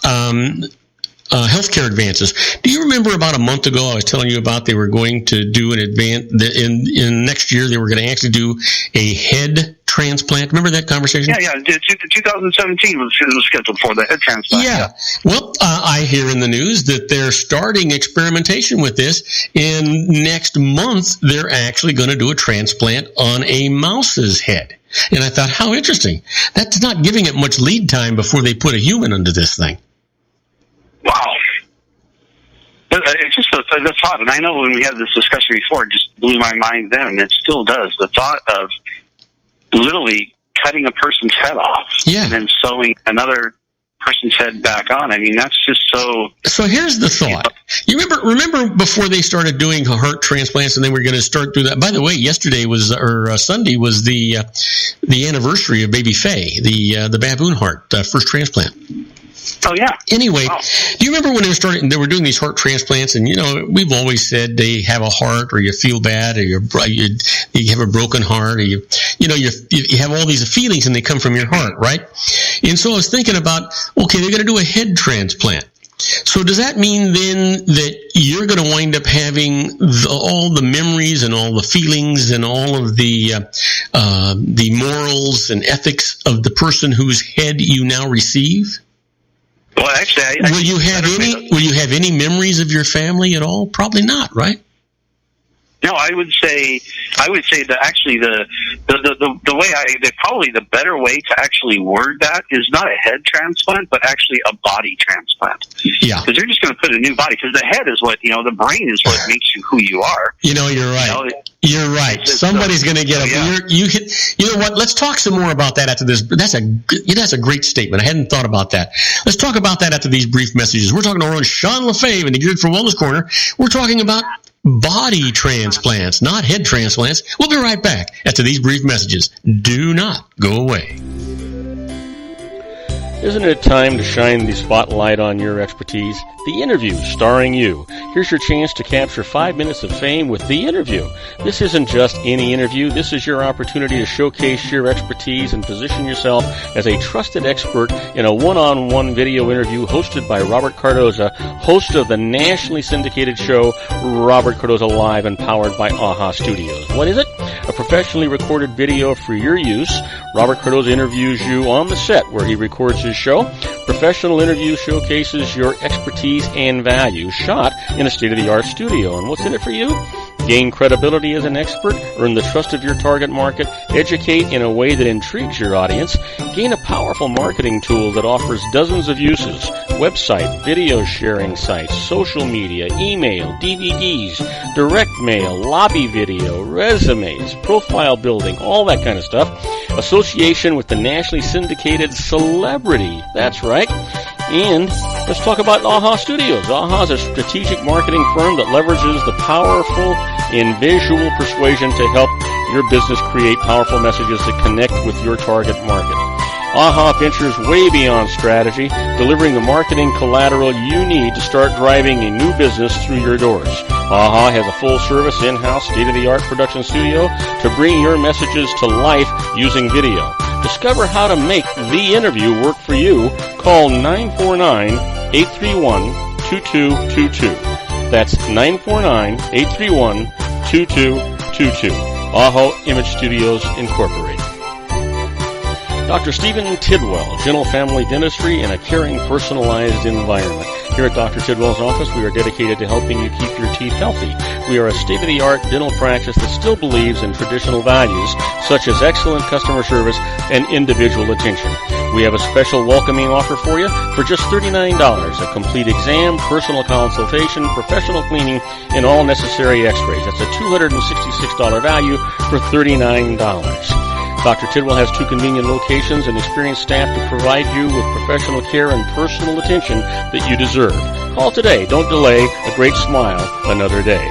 healthcare advances. Do you remember about a month ago I was telling you about they were going to do an advance in next year? They were going to actually do a head transplant. Remember that conversation? Yeah. 2017 was scheduled for the head transplant. Yeah. Well, I hear in the news that they're starting experimentation with this, and next month they're actually going to do a transplant on a mouse's head. And I thought, how interesting. That's not giving it much lead time before they put a human under this thing. Wow. It's just the thought, and I know when we had this discussion before, it just blew my mind then, and it still does. The thought of literally cutting a person's head off and then sewing another person's head back on. I mean, that's just so... So here's the thought. You remember before they started doing heart transplants and they were going to start doing that? By the way, Sunday was the anniversary of Baby Faye, the baboon heart, first transplant. Oh, yeah. Anyway, wow. Do you remember when they were doing these heart transplants? And, we've always said they have a heart, or you feel bad, or you have a broken heart, or you have all these feelings and they come from your heart, right? And so I was thinking about, okay, they're going to do a head transplant. So does that mean then that you're going to wind up having all the memories and all the feelings and all of the morals and ethics of the person whose head you now receive? Well, actually, will you have any memories of your family at all? Probably not, right? No, I would say that actually the way probably the better way to actually word that is not a head transplant, but actually a body transplant. Yeah, because you're just going to put a new body. Because the head is what the brain is what makes you who you are. You're right. You're right. Somebody's going to get up. Yeah. You know what? Let's talk some more about that after this. That's a great statement. I hadn't thought about that. Let's talk about that after these brief messages. We're talking to our own Sean LaFave in the Geared for Wellness Corner. We're talking about body transplants, not head transplants. We'll be right back after these brief messages. Do not go away. Isn't it time to shine the spotlight on your expertise? The Interview, starring you. Here's your chance to capture 5 minutes of fame with The Interview. This isn't just any interview. This is your opportunity to showcase your expertise and position yourself as a trusted expert in a one-on-one video interview hosted by Robert Cardoza, host of the nationally syndicated show Robert Cardoza Live and powered by AHA Studios. What is it? A professionally recorded video for your use. Robert Cardoza interviews you on the set where he records his show. Professional interview showcases your expertise and value, shot in a state-of-the-art studio. And what's in it for you? Gain credibility as an expert, earn the trust of your target market, educate in a way that intrigues your audience, gain a powerful marketing tool that offers dozens of uses, website, video sharing sites, social media, email, DVDs, direct mail, lobby video, resumes, profile building, all that kind of stuff. Association with the nationally syndicated celebrity. That's right. And let's talk about AHA Studios. AHA is a strategic marketing firm that leverages the powerful in visual persuasion to help your business create powerful messages that connect with your target market. AHA ventures way beyond strategy, delivering the marketing collateral you need to start driving a new business through your doors. AHA has a full-service, in-house, state-of-the-art production studio to bring your messages to life using video. Discover how to make The Interview work for you. Call 949-831-2222. That's 949-831-2222. AHA Image Studios, Incorporated. Dr. Stephen Tidwell, Gentle Family Dentistry in a caring, personalized environment. Here at Dr. Tidwell's office, we are dedicated to helping you keep your teeth healthy. We are a state-of-the-art dental practice that still believes in traditional values, such as excellent customer service and individual attention. We have a special welcoming offer for you for just $39, a complete exam, personal consultation, professional cleaning, and all necessary x-rays. That's a $266 value for $39. Dr. Tidwell has 2 convenient locations and experienced staff to provide you with professional care and personal attention that you deserve. Call today. Don't delay. A great smile another day.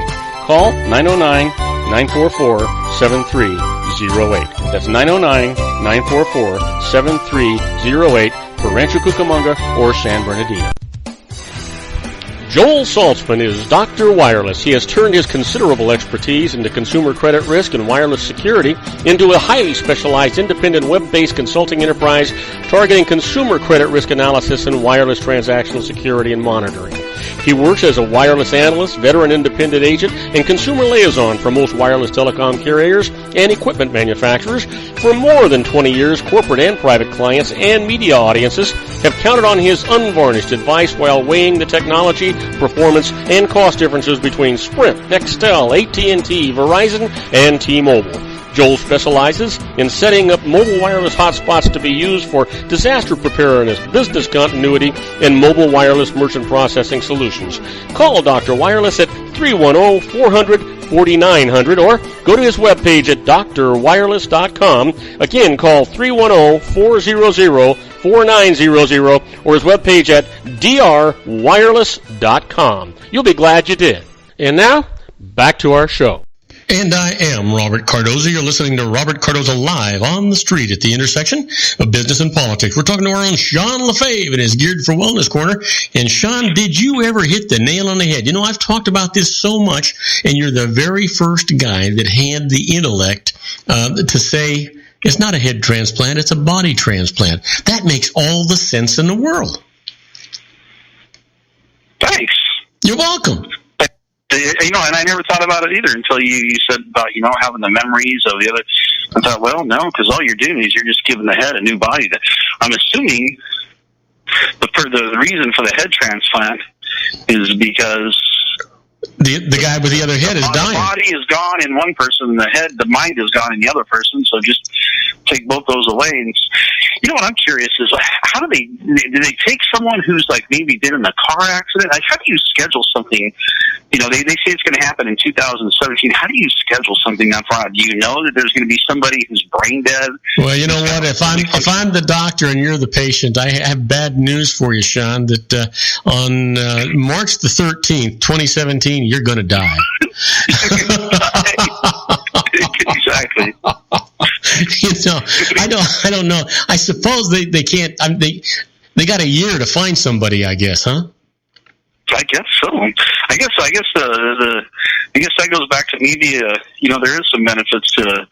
Call 909-944-7308. That's 909-944-7308 for Rancho Cucamonga or San Bernardino. Joel Saltzman is Dr. Wireless. He has turned his considerable expertise into consumer credit risk and wireless security into a highly specialized independent web-based consulting enterprise targeting consumer credit risk analysis and wireless transactional security and monitoring. He works as a wireless analyst, veteran independent agent, and consumer liaison for most wireless telecom carriers and equipment manufacturers. For more than 20 years, corporate and private clients and media audiences have counted on his unvarnished advice while weighing the technology, performance, and cost differences between Sprint, Nextel, AT&T, Verizon, and T-Mobile. Joel specializes in setting up mobile wireless hotspots to be used for disaster preparedness, business continuity, and mobile wireless merchant processing solutions. Call Dr. Wireless at 310-400-4900 or go to his webpage at drwireless.com. Again, call 310-400-4900 or his webpage at drwireless.com. You'll be glad you did. And now, back to our show. And I am Robert Cardoza. You're listening to Robert Cardoza Live on the street at the intersection of business and politics. We're talking to our own Sean LaFave and his Geared for Wellness Corner. And Sean, did you ever hit the nail on the head? You know, I've talked about this so much, and you're the very first guy that had the intellect to say it's not a head transplant, it's a body transplant. That makes all the sense in the world. Thanks. You're welcome. You know, and I never thought about it either until you said about, you know, having the memories of the other. I thought, well, no, because all you're doing is you're just giving the head a new body. I'm assuming the reason for the head transplant is because the guy with the other head is dying. The body is gone in one person, the mind is gone in the other person. So just take both those away. And you know what I'm curious is, how do they take someone who's like maybe been in a car accident? Like, how do you schedule something? You know, they say it's going to happen in 2017. How do you schedule something that far out? Do you know that there's going to be somebody who's brain dead? Well, you know what? If I'm the doctor and you're the patient, I have bad news for you, Sean. That on March the 13th, 2017, you're going to die. Exactly. You know, I don't know. I suppose they can't. They got a year to find somebody, I guess, huh? I guess so. I guess that goes back to maybe you know, there is some benefits to,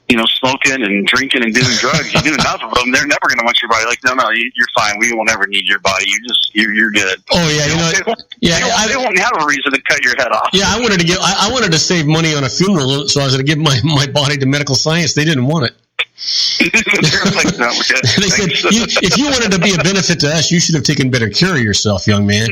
you know, smoking and drinking and doing drugs. You do enough of them, they're never going to want your body. Like, no, you're fine. We won't ever need your body. You're good. Oh yeah, they won't have a reason to cut your head off. Yeah, I wanted to save money on a funeral, so I was going to give my body to medical science. They didn't want it. Like, no, they said, if you wanted to be a benefit to us, you should have taken better care of yourself, young man.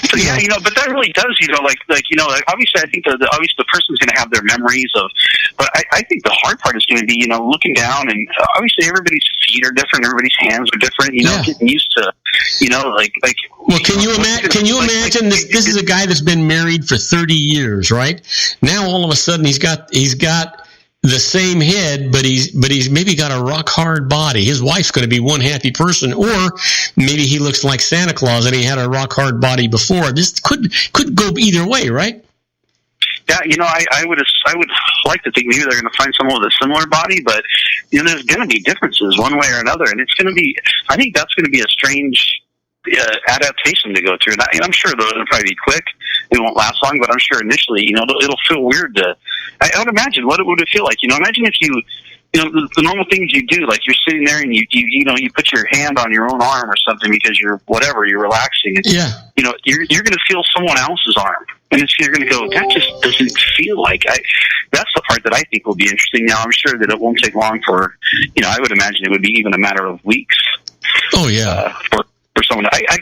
So yeah, you know, but that really does, you know, like you know, like obviously I think the person's going to have their memories of, but I think the hard part is going to be, you know, looking down, and obviously everybody's feet are different, everybody's hands are different, you know, getting used to, you know, like. Well, can you imagine this is a guy that's been married for 30 years, right? Now all of a sudden he's got the same head, but he's maybe got a rock hard body. His wife's going to be one happy person, or maybe he looks like Santa Claus and he had a rock hard body before. This could go either way, right? Yeah, you know, I would like to think maybe they're going to find someone with a similar body, but you know, there's going to be differences one way or another, and it's going to be. I think that's going to be a strange adaptation to go through, and I'm sure it'll probably be quick. It won't last long, but I'm sure initially, you know, it'll feel weird to. I would imagine what it would feel like. You know, imagine if you know, the normal things you do, like you're sitting there and you put your hand on your own arm or something because you're relaxing. And, yeah. You know, you're going to feel someone else's arm, and you're going to go, that just doesn't feel like. That's the part that I think will be interesting. Now, I'm sure that it won't take long for, you know, I would imagine it would be even a matter of weeks Oh yeah. For someone, I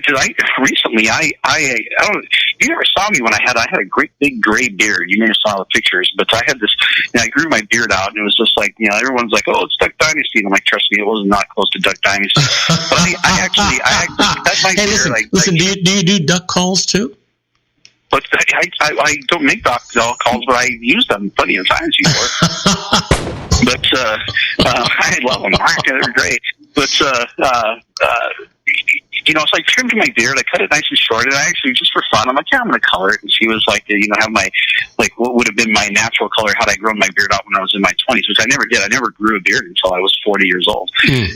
recently, I don't. You never saw me when I had a great big gray beard. You may have saw the pictures, but I had this. I grew my beard out, and it was just like, everyone's like, "Oh, it's Duck Dynasty," and I'm like, "Trust me, it was not close to Duck Dynasty." But I actually cut my beard. Listen. Do you do duck calls too? But I don't make duck calls, but I use them plenty of times before. But I love them. They're great. But so I trimmed my beard. I cut it nice and short, and I actually, just for fun, I'm like, I'm going to color it. And she was like, have my, what would have been my natural color had I grown my beard out when I was in my 20s, which I never did. I never grew a beard until I was 40 years old.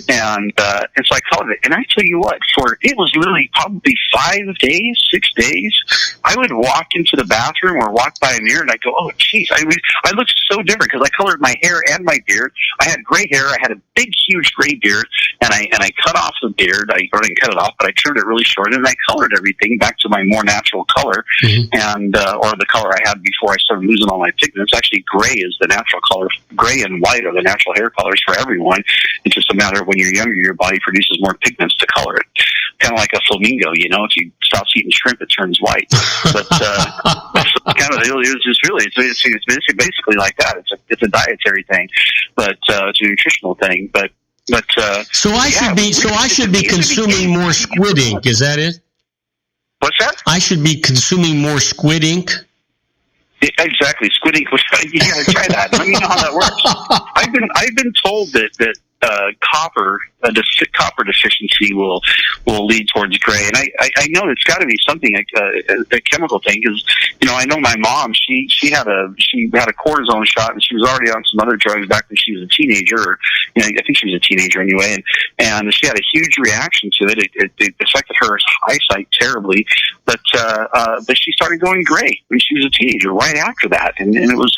And so I colored it. And I tell you what, it was literally probably 6 days, I would walk into the bathroom or walk by a mirror, and I'd go, oh, geez, I looked so different because I colored my hair and my beard. I had gray hair. I had a big, huge gray beard, and I cut off the beard. I didn't cut it off, but I trimmed it really short, and I colored everything back to my more natural color, and or the color I had before I started losing all my pigments. Actually, gray is the natural color. Gray and white are the natural hair colors for everyone. It's just a matter of when you're younger, your body produces more pigments to color it. Kind of like a flamingo, if you stop eating shrimp, it turns white. But it's basically like that. It's a dietary thing, but it's a nutritional thing. But so I should be consuming more squid ink. Is that it? What's that? I should be consuming more squid ink. Exactly, squid ink. You got to try that. Let me know how that works. I've been told that copper deficiency will lead towards gray, and I know it's got to be something like a chemical thing, because I know my mom, she had a cortisone shot, and she was already on some other drugs back when she was a teenager, or I think she was a teenager anyway, and she had a huge reaction to it. It affected her eyesight terribly, but she started going gray when she was a teenager right after that, and it was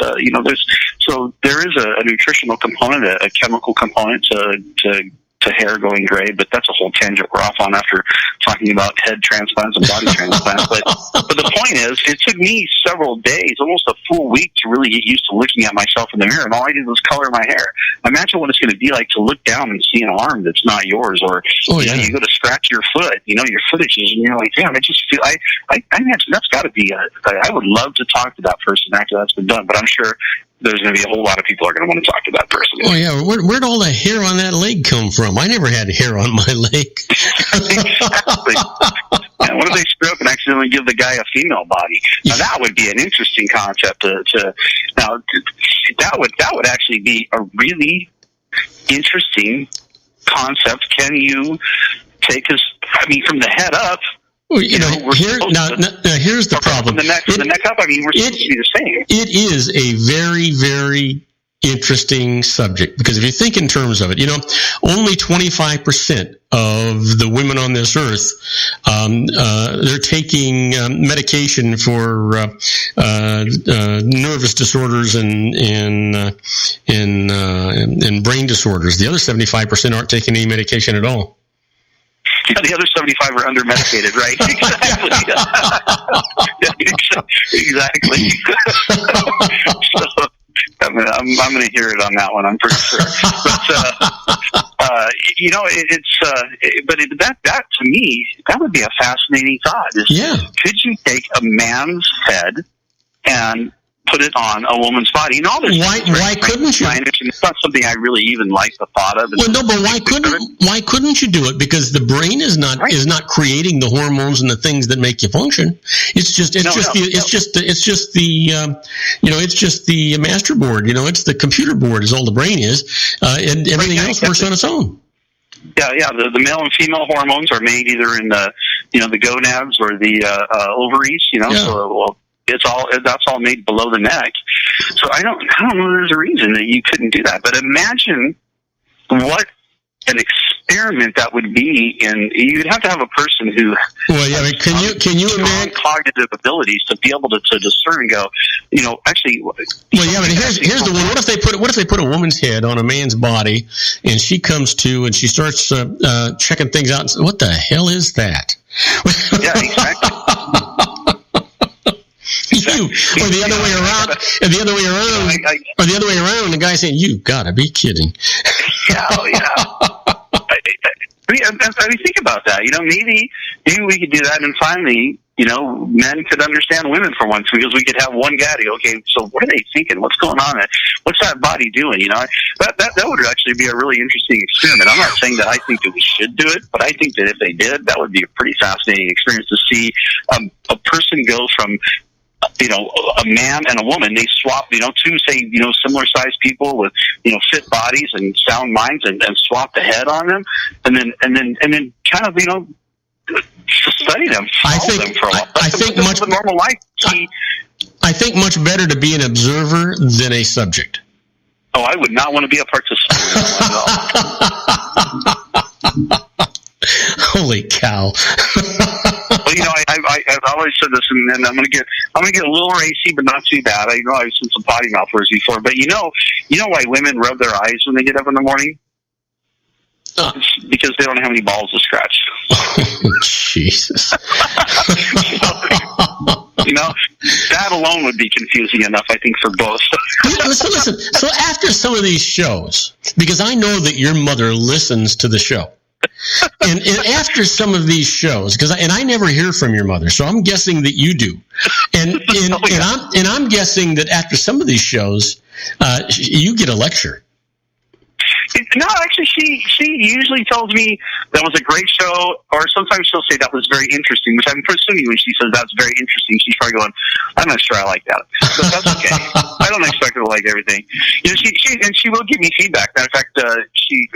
there is a nutritional component, a chemical component to hair going gray, but that's a whole tangent we're off on after talking about head transplants and body transplants. But the point is, it took me several days, almost a full week, to really get used to looking at myself in the mirror, and all I did was color my hair. Imagine what it's going to be like to look down and see an arm that's not yours, or you go to scratch your foot, your foot itches, and you're like, damn, I just feel, I imagine that's got to be I would love to talk to that person after that's been done, but I'm sure there's going to be a whole lot of people are going to want to talk to that person. Oh, yeah. Where'd all the hair on that leg come from? I never had hair on my leg. Exactly. And what if they screw up and accidentally give the guy a female body? Now, that would be an interesting concept now, that would actually be a really interesting concept. Can you take from the head up? Well, here's the problem. From the neck up, we're supposed to be the same. It is a very, very interesting subject, because if you think in terms of it, only 25% of the women on this earth, they're taking medication for nervous disorders and brain disorders. The other 75% aren't taking any medication at all. Yeah, the other 75 are under-medicated, right? Exactly. So, I'm going to hear it on that one, I'm pretty sure. But, that to me, that would be a fascinating thought. Could you take a man's head and put it on a woman's body? Why couldn't you? It's not something I really even like the thought of. Well, no, but why couldn't you do it? Because the brain is not creating the hormones and the things that make you function. It's just the master board. It's the computer board is all the brain is, and everything else works on its own. Yeah. The male and female hormones are made either in the gonads or the ovaries. So that's all made below the neck. So I don't know. There's a reason that you couldn't do that. But imagine what an experiment that would be. You'd have to have a person who. Well, yeah. Can you imagine cognitive abilities to be able to discern and go, actually. Well, yeah. But here's the one. What if they put a woman's head on a man's body, and she comes to and she starts checking things out and says, "What the hell is that?" Yeah, exactly. Or the other way around, or the other way around, the guy saying, "You gotta be kidding." Yeah. think about that. Maybe we could do that, and finally, men could understand women for once, because we could have one guy to go, okay, so what are they thinking? What's going on? What's that body doing? That would actually be a really interesting experiment. I'm not saying that I think that we should do it, but I think that if they did, that would be a pretty fascinating experience to see a person go from a man and a woman. They swap, two, say, similar sized people with, fit bodies and sound minds, and swap the head on them, and then kind of, study them, follow them for a while. I think much the normal life. I think much better to be an observer than a subject. Oh, I would not want to be a participant in that one at all. Holy cow! Well, I've always said this, and I'm gonna get a little racy, but not too bad. I know I've seen some potty mouth words before, but you know why women rub their eyes when they get up in the morning? It's because they don't have any balls to scratch. Oh, Jesus. That alone would be confusing enough, I think, for both. Listen. So after some of these shows, because I know that your mother listens to the show, and after some of these shows, and I never hear from your mother, so I'm guessing that you do, and I'm guessing that after some of these shows, you get a lecture. No, actually, she usually tells me that was a great show, or sometimes she'll say that was very interesting, which I'm presuming when she says that's very interesting, she's probably going, I'm not sure I like that. But that's okay. I don't expect her to like everything. She will give me feedback. Matter of fact,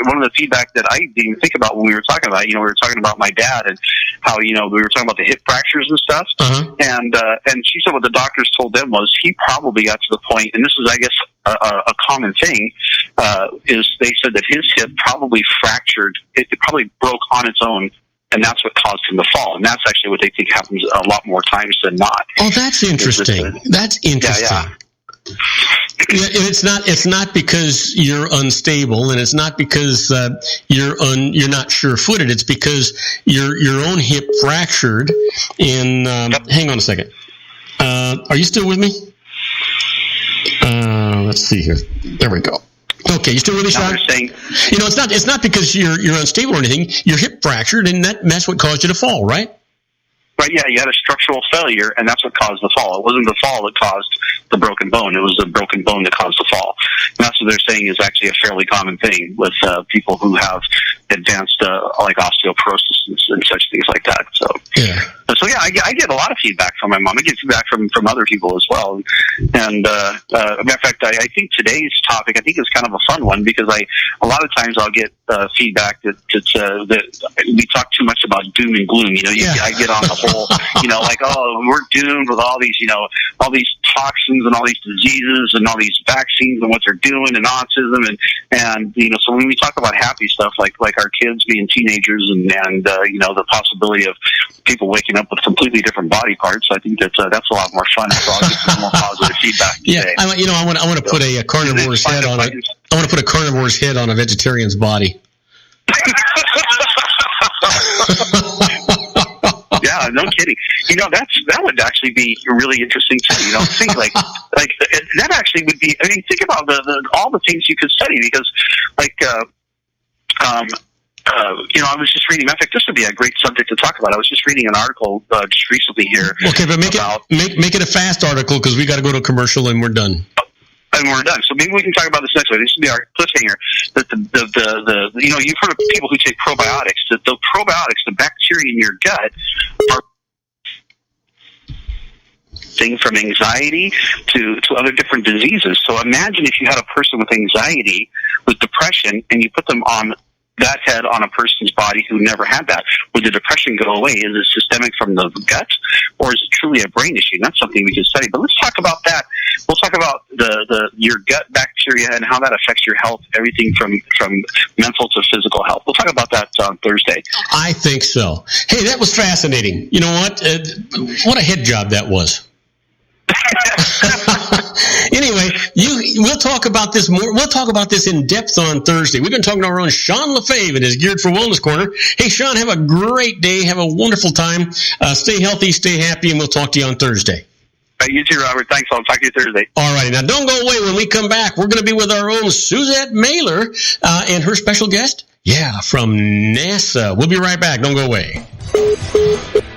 one of the feedback that I didn't even think about when we were talking about, we were talking about my dad and how, we were talking about the hip fractures and stuff. Uh-huh. And she said what the doctors told them was he probably got to the point, and this is, I guess, a common thing, is they said that his hip probably fractured, it probably broke on its own, and that's what caused him to fall. And that's actually what they think happens a lot more times than not. Oh, that's interesting. That's interesting. Yeah. It's not because you're unstable, and it's not because you're not sure-footed. It's because your own hip fractured. And hang on a second. Are you still with me? Let's see here. There we go. Okay, you still with me, Sean? It's not because you're unstable or anything. Your hip fractured, and that's what caused you to fall, right? Right, yeah, you had a structural failure, and that's what caused the fall. It wasn't the fall that caused the broken bone. It was the broken bone that caused the fall. And that's what they're saying is actually a fairly common thing with people who have advanced like osteoporosis and such things like that. So yeah, I get a lot of feedback from my mom. I get feedback from other people as well. And matter of fact, I think today's topic, I think, is kind of a fun one, because a lot of times I'll get feedback that we talk too much about doom and gloom. I get on the whole, like, oh, we're doomed with all these toxins and all these diseases and all these vaccines and what they're doing, and autism and so when we talk about happy stuff like our kids being teenagers and the possibility of people waking up with completely different body parts, I think that's a lot more fun. So I'll get some more positive feedback today. I want to put a carnivore's head on it. I want to put a carnivore's head on a vegetarian's body. Yeah, no kidding. That would actually be really interesting too. Think like that actually would be. I mean, think about all the things you could study, because I was just reading. In fact, this would be a great subject to talk about. I was just reading an article just recently here. Okay, but make it a fast article, because we got to go to a commercial and we're done. And we're done. So maybe we can talk about this next week. This would be our cliffhanger. That you've heard of people who take probiotics. That the probiotics, the bacteria in your gut, are thing from anxiety to other different diseases. So imagine if you had a person with anxiety, with depression, and you put them on that head on a person's body who never had that. Would the depression go away? Is it systemic from the gut, or is it truly a brain issue? And that's something we can study. But let's talk about that. We'll talk about your gut bacteria and how that affects your health, everything from mental to physical health. We'll talk about that on Thursday. I think so. Hey, that was fascinating. You know what? What a head job that was. Anyway, we'll talk about this more. We'll talk about this in depth on Thursday. We're going to talk to our own Sean LaFave in his Geared for Wellness Corner. Hey, Sean, have a great day. Have a wonderful time. Stay healthy, stay happy, and we'll talk to you on Thursday. You too, Robert. Thanks. I'll talk to you Thursday. All right. Now, don't go away. When we come back, we're going to be with our own Suzette Mailer and her special guest, Yeah, from NASA. We'll be right back. Don't go away.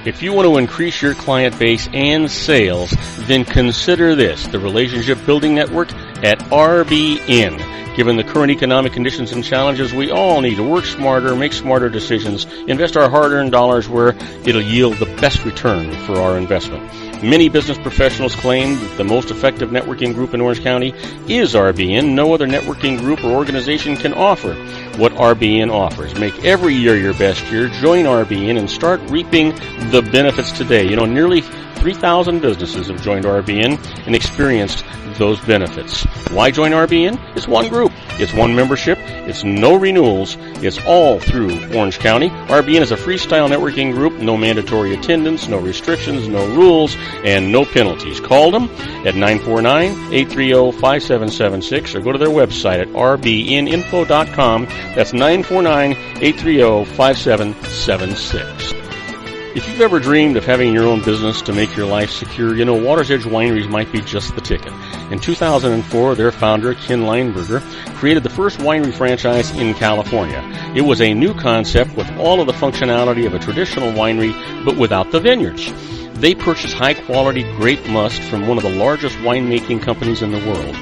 If you want to increase your client base and sales, then consider this, the Relationship Building Network at RBN. Given the current economic conditions and challenges, we all need to work smarter, make smarter decisions, invest our hard-earned dollars where it'll yield the best return for our investment. Many business professionals claim that the most effective networking group in Orange County is RBN. No other networking group or organization can offer what RBN offers. Make every year your best year. Join RBN and start reaping the benefits today. You know, nearly 3,000 businesses have joined RBN and experienced those benefits. Why join RBN? It's one group. It's one membership. It's no renewals. It's all through Orange County. RBN is a freestyle networking group. No mandatory attendance, no restrictions, no rules, and no penalties. Call them at 949-830-5776 or go to their website at rbninfo.com. That's 949-830-5776. If you've ever dreamed of having your own business to make your life secure, you know Water's Edge Wineries might be just the ticket. In 2004, their founder, Ken Lineberger, created the first winery franchise in California. It was a new concept with all of the functionality of a traditional winery, but without the vineyards. They purchased high-quality grape must from one of the largest winemaking companies in the world.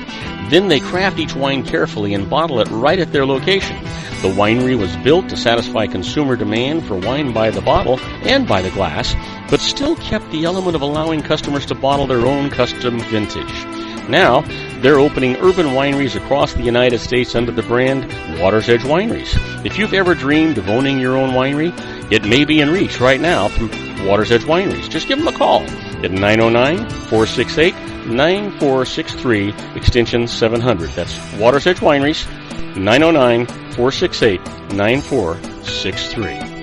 Then they craft each wine carefully and bottle it right at their location. The winery was built to satisfy consumer demand for wine by the bottle and by the glass, but still kept the element of allowing customers to bottle their own custom vintage. Now, they're opening urban wineries across the United States under the brand Water's Edge Wineries. If you've ever dreamed of owning your own winery, it may be in reach right now through Water's Edge Wineries. Just give them a call at 909-468-9463, extension 700. That's Water's Edge Wineries, 909-468-9463.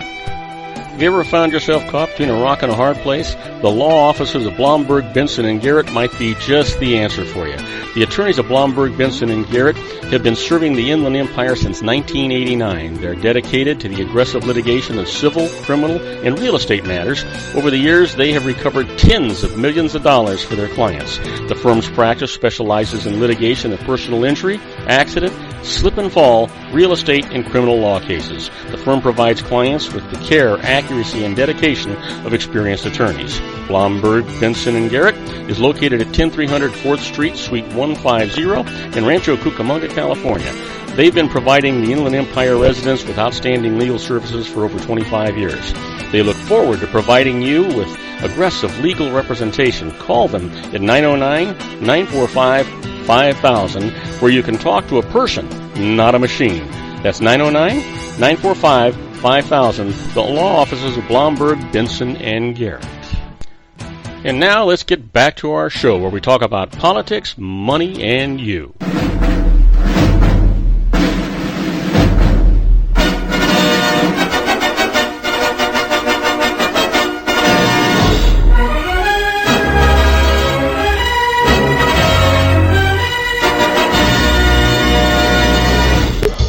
Have you ever found yourself caught between a rock and a hard place? The law offices of Blomberg, Benson, and Garrett might be just the answer for you. The attorneys of Blomberg, Benson, and Garrett have been serving the Inland Empire since 1989. They're dedicated to the aggressive litigation of civil, criminal, and real estate matters. Over the years, they have recovered tens of millions of dollars for their clients. The firm's practice specializes in litigation of personal injury, accident, slip and fall, real estate, and criminal law cases. The firm provides clients with the care, accuracy, and dedication of experienced attorneys. Blomberg, Benson, and Garrett is located at 10300 4th Street, Suite 150 in Rancho Cucamonga, California. They've been providing the Inland Empire residents with outstanding legal services for over 25 years. They look forward to providing you with aggressive legal representation. Call them at 909-945-5000, where you can talk to a person, not a machine. That's 909-945-5000, the law offices of Blomberg, Benson, and Garrett. And now let's get back to our show where we talk about politics, money, and you.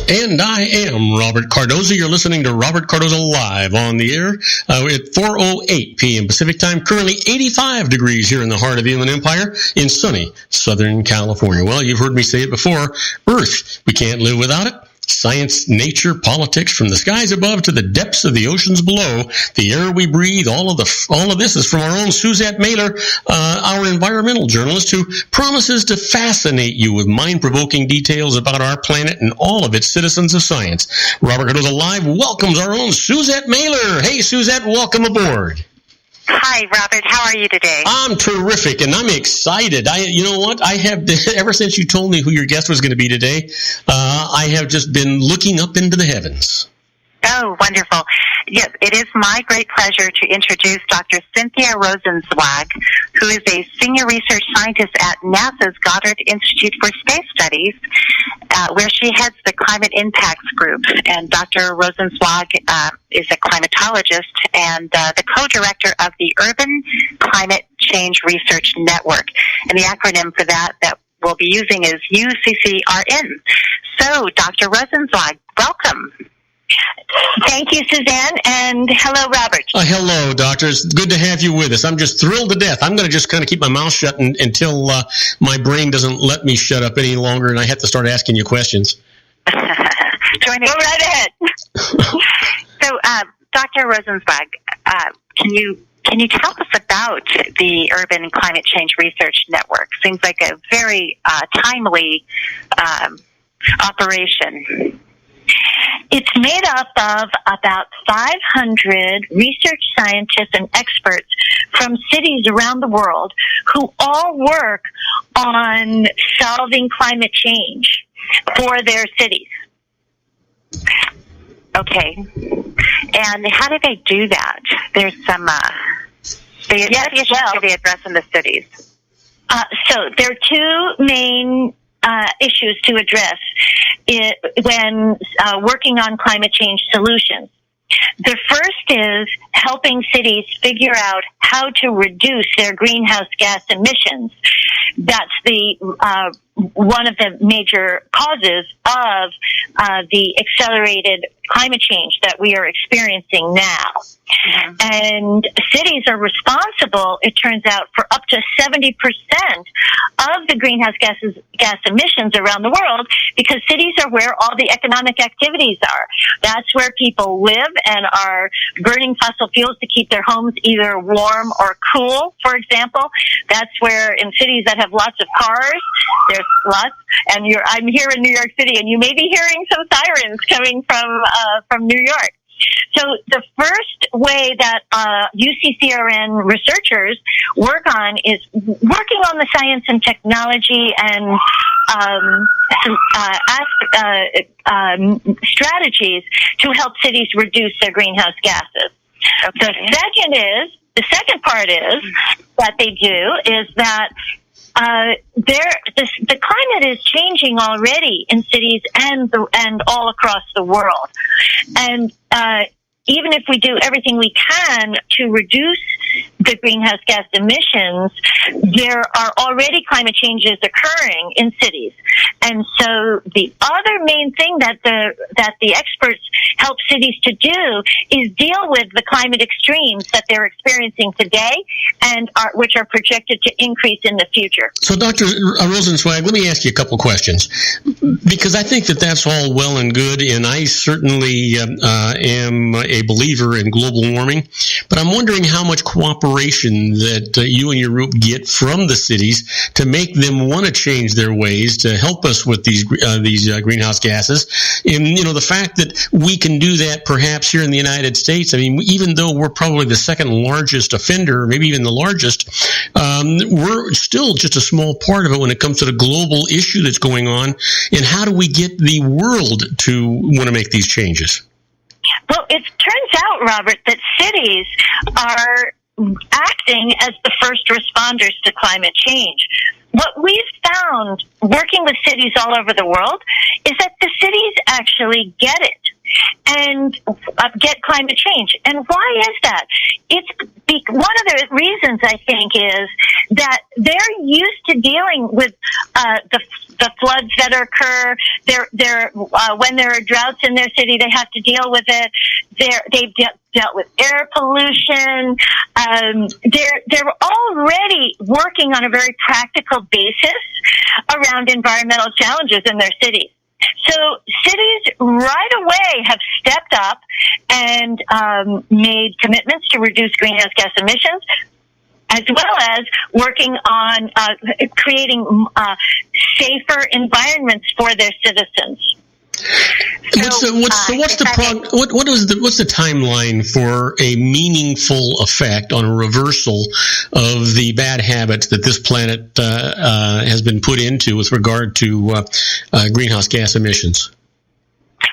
And I am Robert Cardoza. You're listening to Robert Cardoza Live on the air at 4:08 p.m. Pacific Time. Currently 85 degrees here in the heart of the Inland Empire in sunny Southern California. Well, you've heard me say it before. Earth, we can't live without it. Science, nature, politics, from the skies above to the depths of the oceans below, the air we breathe, all of this is from our own Suzette Mailer, our environmental journalist, who promises to fascinate you with mind-provoking details about our planet and all of its citizens of science. Robert Cardoza Live welcomes our own Suzette Mailer. Hey, Suzette, welcome aboard. Hi, Robert. How are you today? I'm terrific, and I'm excited. You know what? I have ever since you told me who your guest was going to be today, I have just been looking up into the heavens. Oh, wonderful. Yes, it is my great pleasure to introduce Dr. Cynthia Rosenzweig, who is a senior research scientist at NASA's Goddard Institute for Space Studies, where she heads the Climate Impacts Group. And Dr. Rosenzweig is a climatologist and the co-director of the Urban Climate Change Research Network. And the acronym for that we'll be using is UCCRN. So, Dr. Rosenzweig, welcome. Thank you, Suzanne, and hello, Robert. Hello, Doctor. It's good to have you with us. I'm just thrilled to death. I'm going to just kind of keep my mouth shut until my brain doesn't let me shut up any longer, and I have to start asking you questions. Go right ahead. So, Dr. Rosenzweig, can you tell us about the Urban Climate Change Research Network? Seems like a very timely operation. It's made up of about 500 research scientists and experts from cities around the world who all work on solving climate change for their cities. Okay. And how do they do that? There's some issues they address in the cities. So there are two main issues to address when working on climate change solutions. The first is helping cities figure out how to reduce their greenhouse gas emissions. That's one of the major causes of the accelerated climate change that we are experiencing now. Mm-hmm. And cities are responsible, it turns out, for up to 70% of the greenhouse gas emissions around the world, because cities are where all the economic activities are. That's where people live and are burning fossil fuels to keep their homes either warm or cool, for example. That's where in cities that have lots of cars, there's lots, and I'm here in New York City, and you may be hearing some sirens coming from New York. So the first way that UCCRN researchers work on is working on the science and technology and strategies to help cities reduce their greenhouse gases. Okay. The second part is that they do is that the climate is changing already in cities and all across the world, and even if we do everything we can to reduce the greenhouse gas emissions, there are already climate changes occurring in cities. And so the other main thing that the experts help cities to do is deal with the climate extremes that they're experiencing today and which are projected to increase in the future. So, Dr. Rosenzweig, let me ask you a couple questions, because I think that's all well and good, and I certainly am a believer in global warming, but I'm wondering how much cooperation that you and your group get from the cities to make them want to change their ways to help us with these greenhouse gases. And the fact that we can do that perhaps here in the United States, I mean, even though we're probably the second largest offender, maybe even the largest, we're still just a small part of it when it comes to the global issue that's going on. And how do we get the world to want to make these changes? Well, it turns out, Robert, that cities are acting as the first responders to climate change. What we've found working with cities all over the world is that the cities actually get it and get climate change. And why is that? One of the reasons, I think, is that they're used to dealing with the floods that occur. When there are droughts in their city, they have to deal with it. They've dealt with air pollution. They're already working on a very practical basis around environmental challenges in their cities. So cities right away have stepped up and made commitments to reduce greenhouse gas emissions, as well as working on creating safer environments for their citizens. What's the timeline for a meaningful effect on a reversal of the bad habits that this planet has been put into with regard to greenhouse gas emissions?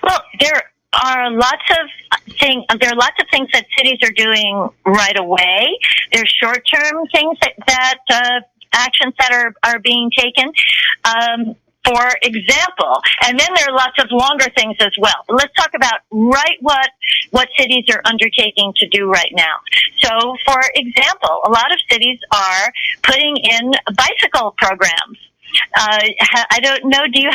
Well, there are lots of things that cities are doing right away. There's short-term things that actions that are being taken. For example, and then there are lots of longer things as well. But let's talk about what cities are undertaking to do right now. So, for example, a lot of cities are putting in bicycle programs. I don't know if you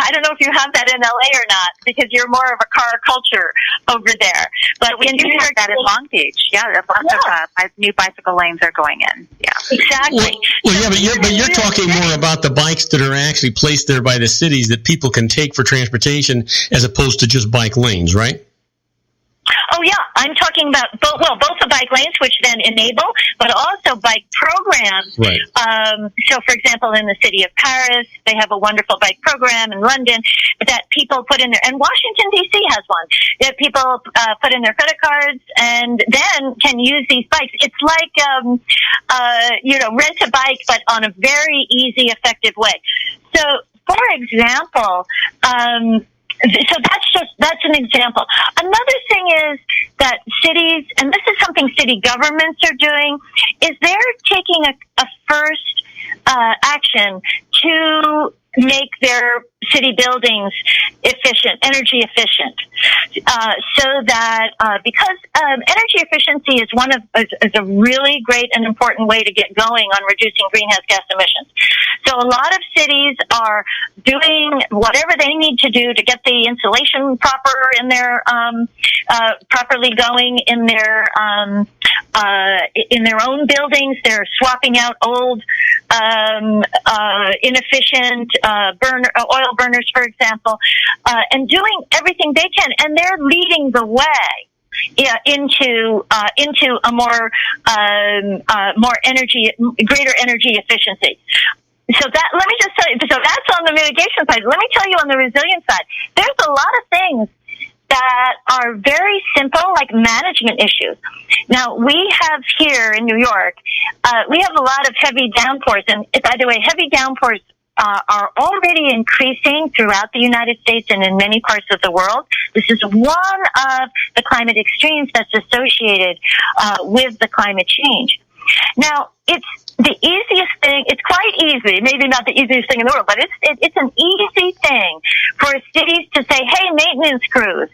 have that in LA or not, because you're more of a car culture over there. But we do have that in Long Beach. Yeah, there's lots of new bicycle lanes are going in. Yeah, exactly. But you're talking more about the bikes that are actually placed there by the cities that people can take for transportation, as opposed to just bike lanes, right? I'm talking about both the bike lanes, which then enable, but also bike programs. Right. So, for example, in the city of Paris, they have a wonderful bike program. In London, that people put in there, and Washington D.C. has one that people put in their credit cards and then can use these bikes. It's like rent a bike, but on a very easy, effective way. So, for example, that's an example. Another thing is that cities, and this is something city governments are doing, is they're taking a first action to make their city buildings energy efficient, so that because energy efficiency is is a really great and important way to get going on reducing greenhouse gas emissions. So a lot of cities are doing whatever they need to do to get the insulation properly going in their own buildings. They're swapping out old inefficient oil burners, for example, and doing everything they can, and they're leading the way into a more greater energy efficiency. So let me just tell you. So that's on the mitigation side. Let me tell you on the resilience side. There's a lot of things that are very simple, like management issues. Now, we have here in New York, we have a lot of heavy downpours, and by the way, heavy downpours are already increasing throughout the United States and in many parts of the world. This is one of the climate extremes that's associated with the climate change. Now, it's the easiest thing. It's quite easy, maybe not the easiest thing in the world, but it's an easy thing for cities to say, hey, maintenance crews,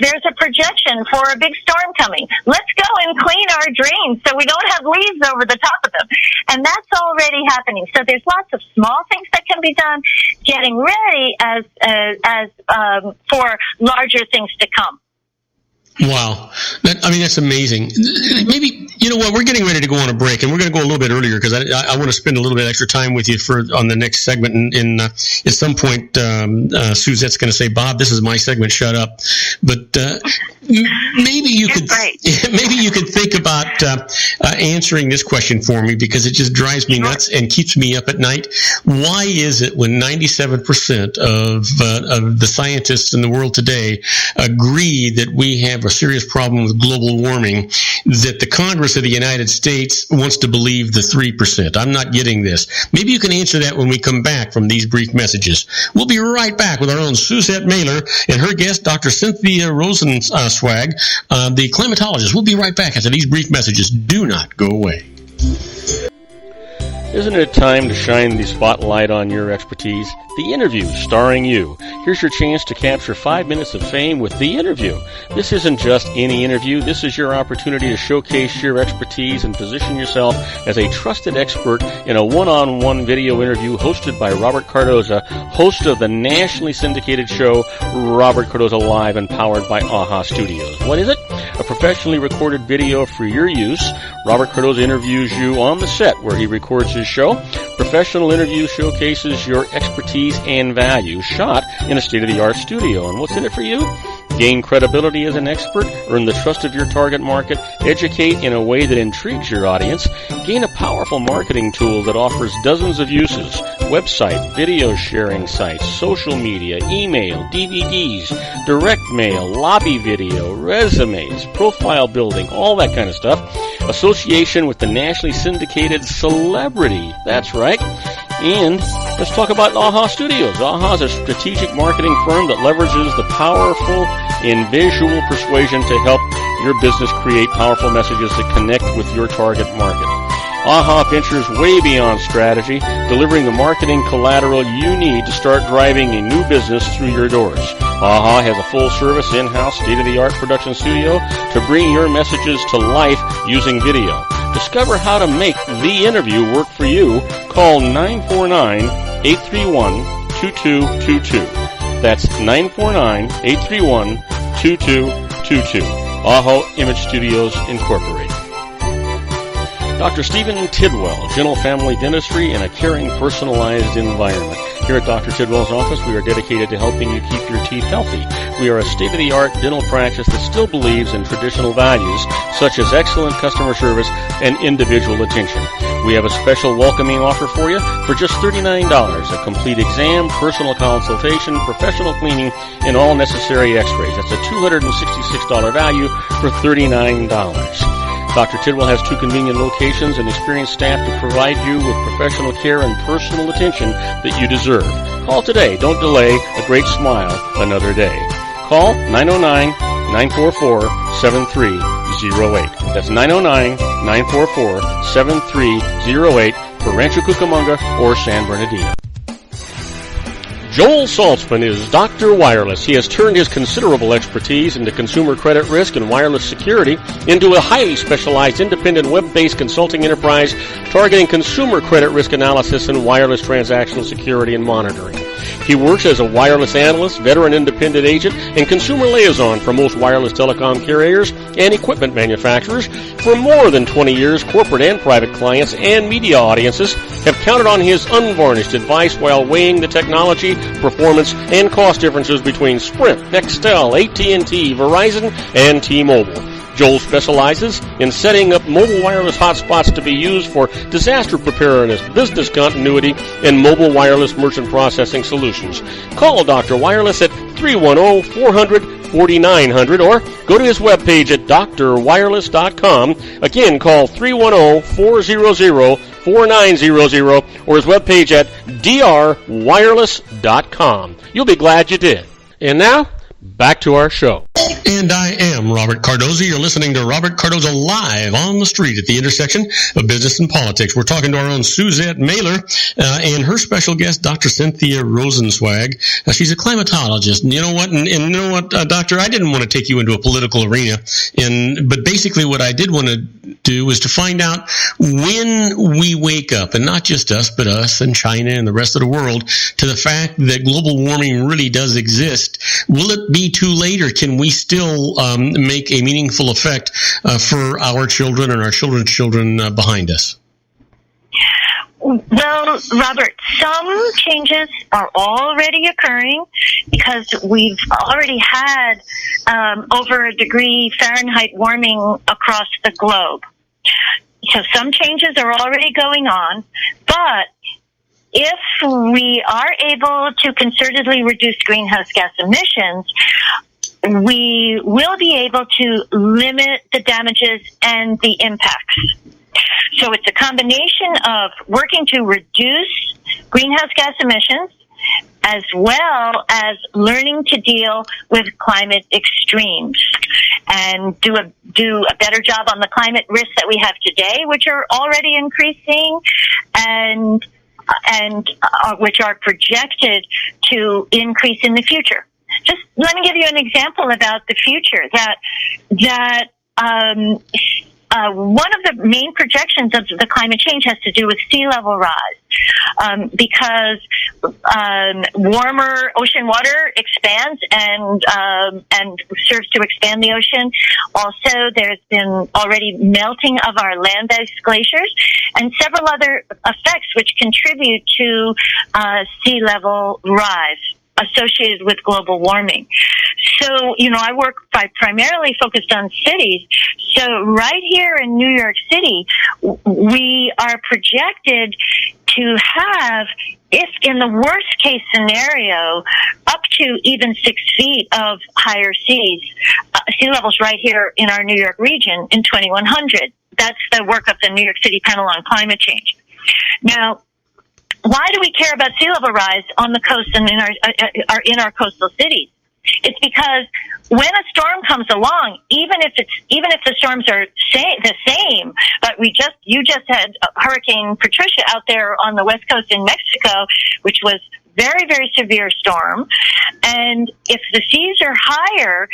there's a projection for a big storm coming. Let's go and clean our drains so we don't have leaves over the top of them. And that's already happening. So there's lots of small things that can be done, getting ready as for larger things to come. Wow. That's amazing. Maybe, you know what, we're getting ready to go on a break, and we're going to go a little bit earlier because I want to spend a little bit extra time with you on the next segment. And at some point, Suzette's going to say, Bob, this is my segment, shut up. But maybe you could think about answering this question for me, because it just drives me nuts and keeps me up at night. Why is it when 97% of the scientists in the world today agree that we have a serious problem with global warming, that the Congress of the United States wants to believe the 3%? I'm not getting this. Maybe you can answer that when we come back from these brief messages. We'll be right back with our own Suzette Mailer and her guest, Dr. Cynthia Rosenzweig, the climatologist. We'll be right back after these brief messages. Do not go away. Isn't it time to shine the spotlight on your expertise? The Interview, starring you. Here's your chance to capture 5 minutes of fame with The Interview. This isn't just any interview. This is your opportunity to showcase your expertise and position yourself as a trusted expert in a one-on-one video interview hosted by Robert Cardoza, host of the nationally syndicated show Robert Cardoza Live and powered by AHA Studios. What is it? A professionally recorded video for your use. Robert Cardoza interviews you on the set where he records his show. Professional interview showcases your expertise and value, shot in a state-of-the-art studio. And what's in it for you? Gain credibility as an expert, earn the trust of your target market, educate in a way that intrigues your audience, gain a powerful marketing tool that offers dozens of uses: website, video sharing sites, social media, email, DVDs, direct mail, lobby video, resumes, profile building, all that kind of stuff. Association with the nationally syndicated celebrity. That's right. And let's talk about AHA Studios. AHA is a strategic marketing firm that leverages the powerful and visual persuasion to help your business create powerful messages that connect with your target market. AHA ventures way beyond strategy, delivering the marketing collateral you need to start driving a new business through your doors. AHA has a full-service, in-house, state-of-the-art production studio to bring your messages to life using video. Discover how to make The Interview work for you. Call 949-831-2222. That's 949-831-2222. AHA Image Studios, Incorporated. Dr. Stephen Tidwell, Gentle Family Dentistry in a caring, personalized environment. Here at Dr. Tidwell's office, we are dedicated to helping you keep your teeth healthy. We are a state-of-the-art dental practice that still believes in traditional values, such as excellent customer service and individual attention. We have a special welcoming offer for you for just $39, a complete exam, personal consultation, professional cleaning, and all necessary x-rays. That's a $266 value for $39. Dr. Tidwell has 2 convenient locations and experienced staff to provide you with professional care and personal attention that you deserve. Call today. Don't delay a great smile another day. Call 909-944-7308. That's 909-944-7308 for Rancho Cucamonga or San Bernardino. Joel Saltzman is Dr. Wireless. He has turned his considerable expertise into consumer credit risk and wireless security into a highly specialized independent web-based consulting enterprise targeting consumer credit risk analysis and wireless transactional security and monitoring. He works as a wireless analyst, veteran independent agent, and consumer liaison for most wireless telecom carriers and equipment manufacturers. For more than 20 years, corporate and private clients and media audiences have counted on his unvarnished advice while weighing the technology, performance, and cost differences between Sprint, Nextel, AT&T, Verizon, and T-Mobile. Joel specializes in setting up mobile wireless hotspots to be used for disaster preparedness, business continuity, and mobile wireless merchant processing solutions. Call Dr. Wireless at 310-400-4900 or go to his webpage at drwireless.com. Again, call 310-400-4900 or his webpage at drwireless.com. You'll be glad you did. And now, back to our show. And I am Robert Cardoza. You're listening to Robert Cardoza live on the street at the intersection of business and politics. We're talking to our own Suzette Mailer and her special guest, Dr. Cynthia Rosenzweig. She's a climatologist. And you know what? And you know what, Doctor? I didn't want to take you into a political arena. But basically what I did want to do was to find out when we wake up, and not just us, but us and China and the rest of the world, to the fact that global warming really does exist. Will it be too late, or can we still make a meaningful effect for our children and our children's children behind us? Well, Robert, some changes are already occurring because we've already had over a degree Fahrenheit warming across the globe. So some changes are already going on, but if we are able to concertedly reduce greenhouse gas emissions, we will be able to limit the damages and the impacts. So it's a combination of working to reduce greenhouse gas emissions as well as learning to deal with climate extremes and do a better job on the climate risks that we have today, which are already increasing and which are projected to increase in the future. Just let me give you an example about the future. One of the main projections of the climate change has to do with sea level rise, because warmer ocean water expands and serves to expand the ocean. Also, there's been already melting of our land-based glaciers and several other effects which contribute to sea level rise associated with global warming. So, I work primarily focused on cities. So right here in New York City, we are projected to have, if in the worst case scenario, up to even 6 feet of higher sea levels right here in our New York region in 2100. That's the work of the New York City Panel on Climate Change. Now, why do we care about sea level rise on the coast and in our coastal cities? It's because when a storm comes along, even if the storms are the same, but you just had Hurricane Patricia out there on the west coast in Mexico, which was very, very severe storm. And if the seas are higher,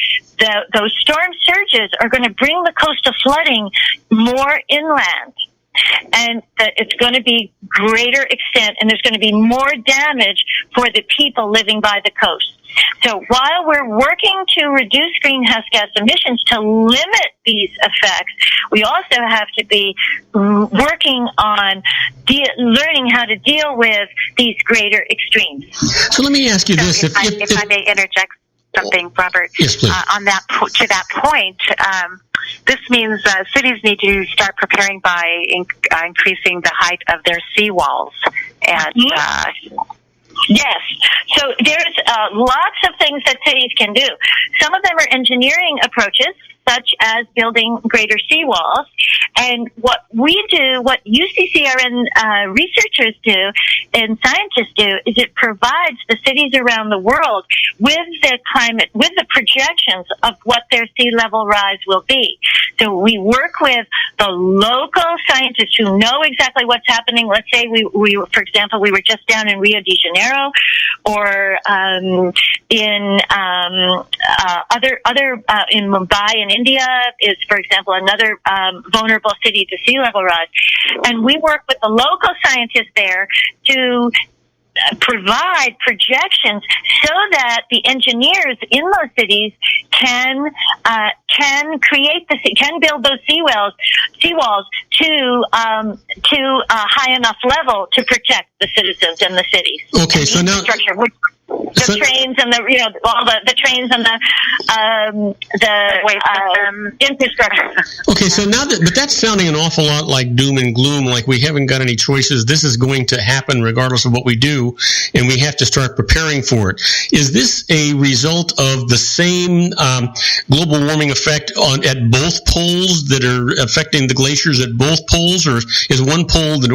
those storm surges are going to bring the coastal flooding more inland. and that it's going to be greater extent, and there's going to be more damage for the people living by the coast. So while we're working to reduce greenhouse gas emissions to limit these effects, we also have to be working on learning how to deal with these greater extremes. So let me ask you this. If I may interject something, Robert. Yes, please. To that point, this means cities need to start preparing by increasing the height of their seawalls. And yes. So there's lots of things that cities can do. Some of them are engineering approaches, such as building greater seawalls. And what we do, what UCCRN researchers do and scientists do, is it provides the cities around the world with the climate, with the projections of what their sea level rise will be. So we work with the local scientists who know exactly what's happening. Let's say for example, we were just down in Rio de Janeiro, or in Mumbai in India is, for example, another vulnerable city to sea level rise. And we work with the local scientists there to provide projections so that the engineers in those cities can build those seawalls to a high enough level to protect the citizens in the cities. Okay, so now trains and all the trains and the infrastructure. Okay, so now but that's sounding an awful lot like doom and gloom, like we haven't got any choices. This is going to happen regardless of what we do, and we have to start preparing for it. Is this a result of the same global warming effect at both poles that are affecting the glaciers at both poles, or is one pole, the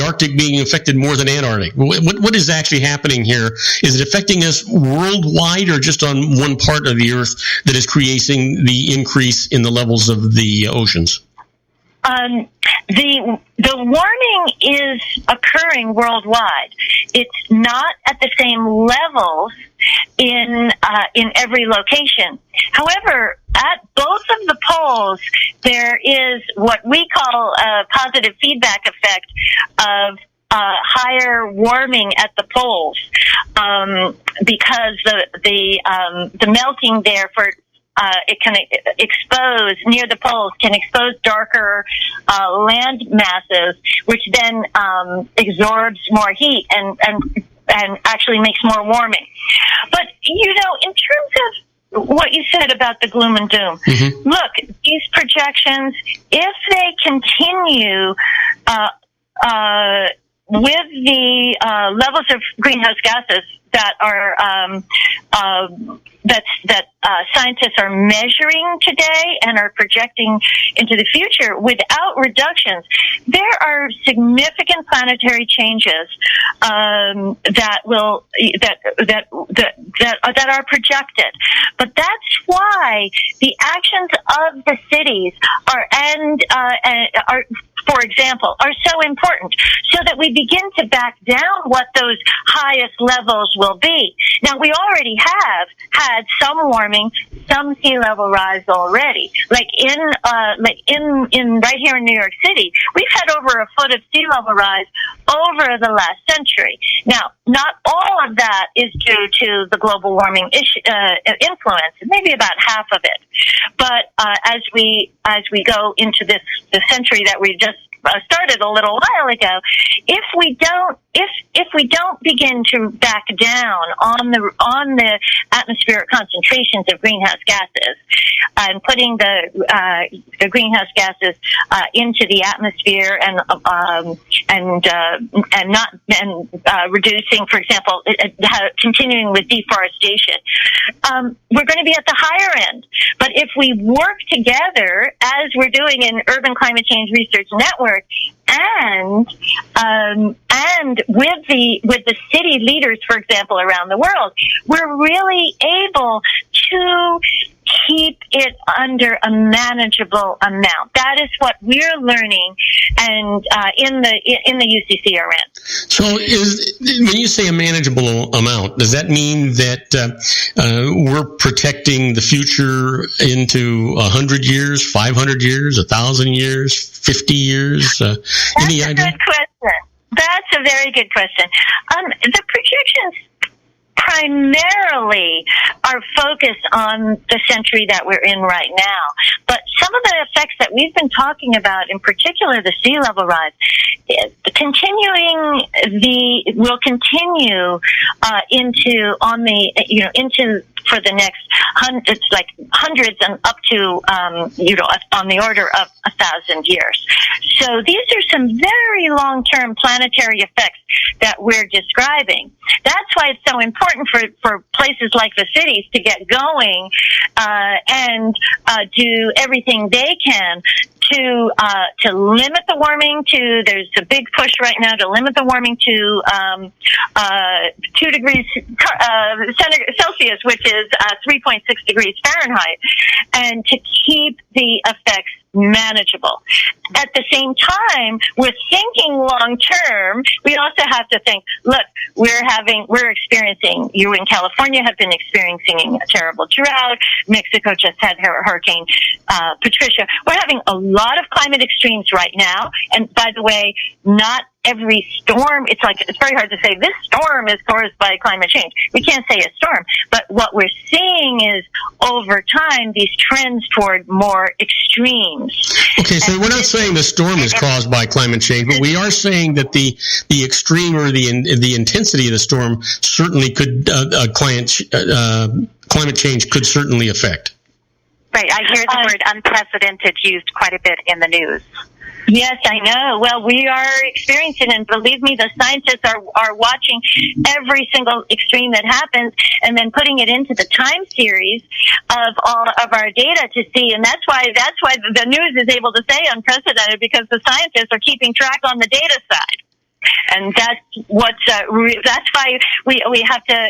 Arctic, being affected more than Antarctic? What is actually happening here? Is it affecting us worldwide, or just on one part of the Earth that is creating the increase in the levels of the oceans? The warming is occurring worldwide. It's not at the same levels in every location. However, at both of the poles, there is what we call a positive feedback effect of higher warming at the poles, because the melting there it can expose near the poles, can expose darker land masses, which then absorbs more heat and actually makes more warming. But in terms of what you said about the gloom and doom, look, these projections, if they continue with the levels of greenhouse gases that are that scientists are measuring today and are projecting into the future without reductions, there are significant planetary changes that are projected. But that's why the actions of the cities are, for example, are so important, so that we begin to back down what those highest levels will be. Now, we already have had some warming, some sea level rise already. Like in right here in New York City, we've had over a foot of sea level rise over the last century. Now, not all of that is due to the global warming influence, maybe about half of it. But as we go into the century that we just started a little while ago, if we don't begin to back down on the atmospheric concentrations of greenhouse gases and putting the greenhouse gases into the atmosphere and reducing, for example, continuing with deforestation, we're going to be at the higher end. But if we work together, as we're doing in Urban Climate Change Research Network, and with the city leaders, for example, around the world, we're really able to keep it under a manageable amount. That is what we're learning, and in the UCCRN. So, when you say a manageable amount, does that mean that we're protecting the future into 100 years, 500 years, 1,000 years, 50 years? Any idea? That's a good question. That's a very good question. The projections primarily are focused on the century that we're in right now. But some of the effects that we've been talking about, in particular the sea level rise, will continue into for the next hundreds and up to on the order of 1,000 years. So these are some very long-term planetary effects that we're describing. That's why it's so important for places like the cities to get going and do everything they can to limit the warming to. There's a big push right now to limit the warming to 2 degrees Celsius, which is 3.6 degrees Fahrenheit, and to keep the effects manageable. At the same time, we're thinking long term. We also have to think, look, you in California have been experiencing a terrible drought. Mexico just had Hurricane Patricia. We're having a lot of climate extremes right now. And by the way, not every storm, it's very hard to say this storm is caused by climate change. We can't say a storm, but what we're seeing is over time these trends toward more extremes. Okay, so we're not saying the storm is caused by climate change, but we are saying that the extreme or the intensity of the storm certainly could climate change could certainly affect. Right, I hear the word unprecedented used quite a bit in the news. Yes, I know. Well, we are experiencing, and believe me, the scientists are watching every single extreme that happens and then putting it into the time series of all of our data to see. And that's why the news is able to say unprecedented, because the scientists are keeping track on the data side. And that's that's why we have to,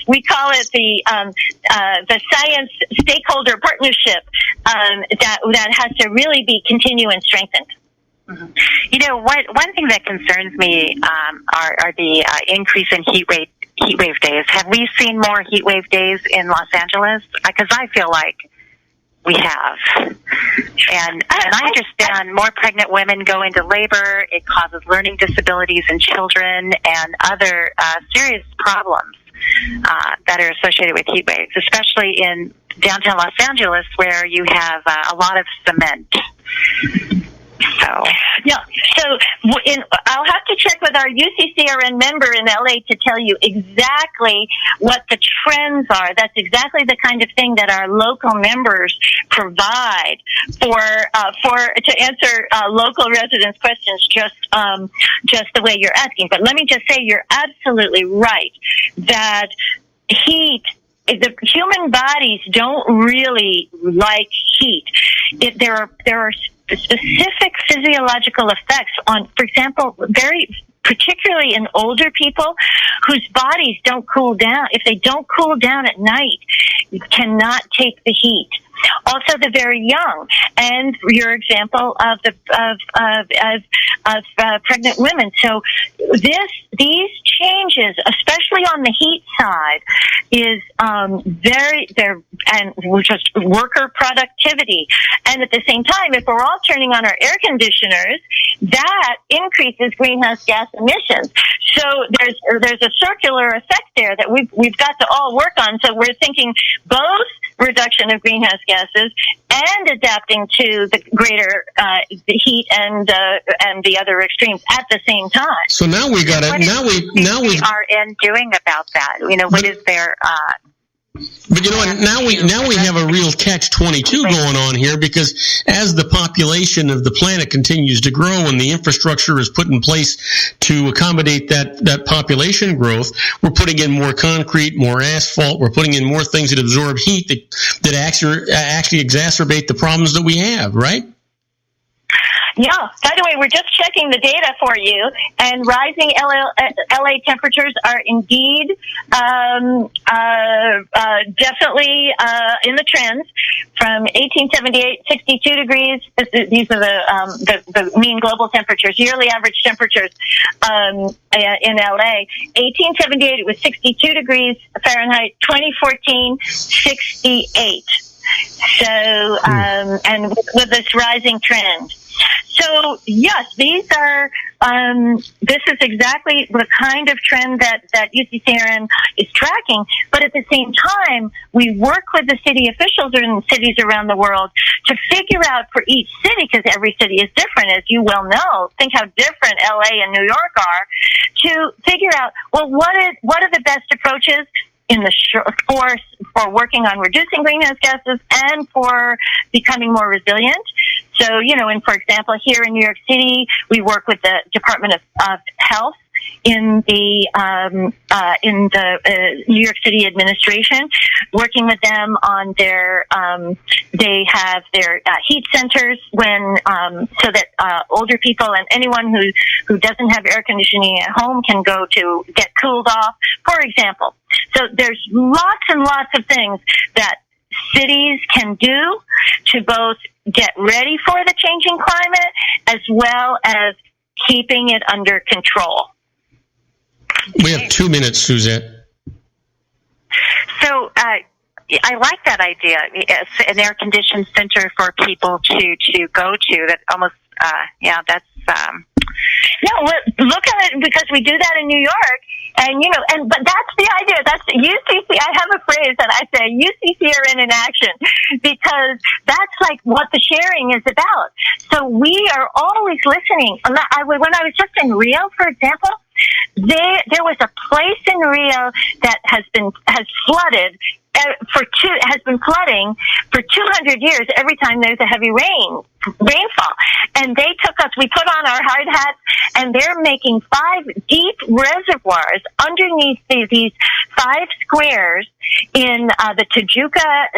we call it the science stakeholder partnership that has to really be continue and strengthened. Mm-hmm. One thing that concerns me are the increase in heat wave days. Have we seen more heat wave days in Los Angeles? Because I feel like we have. And I understand more pregnant women go into labor. It causes learning disabilities in children and other serious problems that are associated with heat waves, especially in downtown Los Angeles, where you have a lot of cement. So I'll have to check with our UCCRN member in LA to tell you exactly what the trends are. That's exactly the kind of thing that our local members provide to answer local residents' questions just the way you're asking. But let me just say, you're absolutely right that the human bodies don't really like heat. There are specific physiological effects on, for example, particularly in older people whose bodies don't cool down. If they don't cool down at night, you cannot take the heat. Also, the very young, and your example of pregnant women. So these changes, especially on the heat side, is just worker productivity. And at the same time, if we're all turning on our air conditioners, that increases greenhouse gas emissions. So there's a circular effect there that we've got to all work on. So we're thinking both reduction of greenhouse gases and adapting to the greater the heat and the other extremes at the same time. So now we got it. Now we are doing about that. What is their But you know what? Now we have a real catch-22 going on here, because as the population of the planet continues to grow and the infrastructure is put in place to accommodate that population growth, we're putting in more concrete, more asphalt. We're putting in more things that absorb heat that actually exacerbate the problems that we have, right? Yeah. By the way, we're just checking the data for you, and rising LA temperatures are indeed definitely in the trends. From 1878, 62 degrees. These are the mean global temperatures, yearly average temperatures in LA. 1878, it was 62 degrees Fahrenheit. 2014, 68. So, and with this rising trend. So, yes, these are, this is exactly the kind of trend that UCCRN is tracking. But at the same time, we work with the city officials in cities around the world to figure out for each city, because every city is different, as you well know. Think how different LA and New York are, to figure out, well, what are the best approaches in the for working on reducing greenhouse gases and for becoming more resilient. So, for example, here in New York City, we work with the Department of Health in the New York City administration, working with them on their they have their heat centers so that older people and anyone who doesn't have air conditioning at home can go to get cooled off, for example. So there's lots and lots of things that cities can do to both get ready for the changing climate as well as keeping it under control. We have 2 minutes, Suzette. So I like that idea. It's an air-conditioned center for people to go to. That almost, that's... No, look at it, because we do that in New York, but that's the idea. That's UCC. I have a phrase that I say, UCCRN in action, because that's like what the sharing is about. So we are always listening. When I was just in Rio, for example, there was a place in Rio that has flooded. Has been flooding for 200 years every time there's a heavy rainfall. And they took us, we put on our hard hats, and they're making 5 deep reservoirs underneath these 5 squares in the Tijuca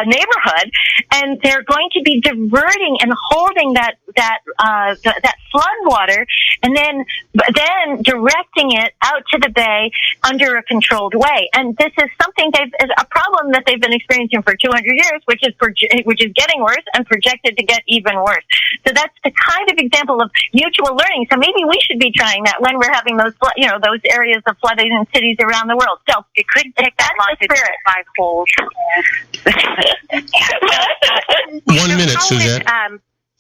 neighborhood, and they're going to be diverting and holding that flood water, and then directing it out to the bay under a controlled way. And this is something is a problem that they've been experiencing for 200 years, which is getting worse and projected to get even worse. So that's the kind of example of mutual learning. So maybe we should be trying that when we're having those areas of flooding in cities around the world. So it could take that long to get 5 holes. 1 minute, Suzette.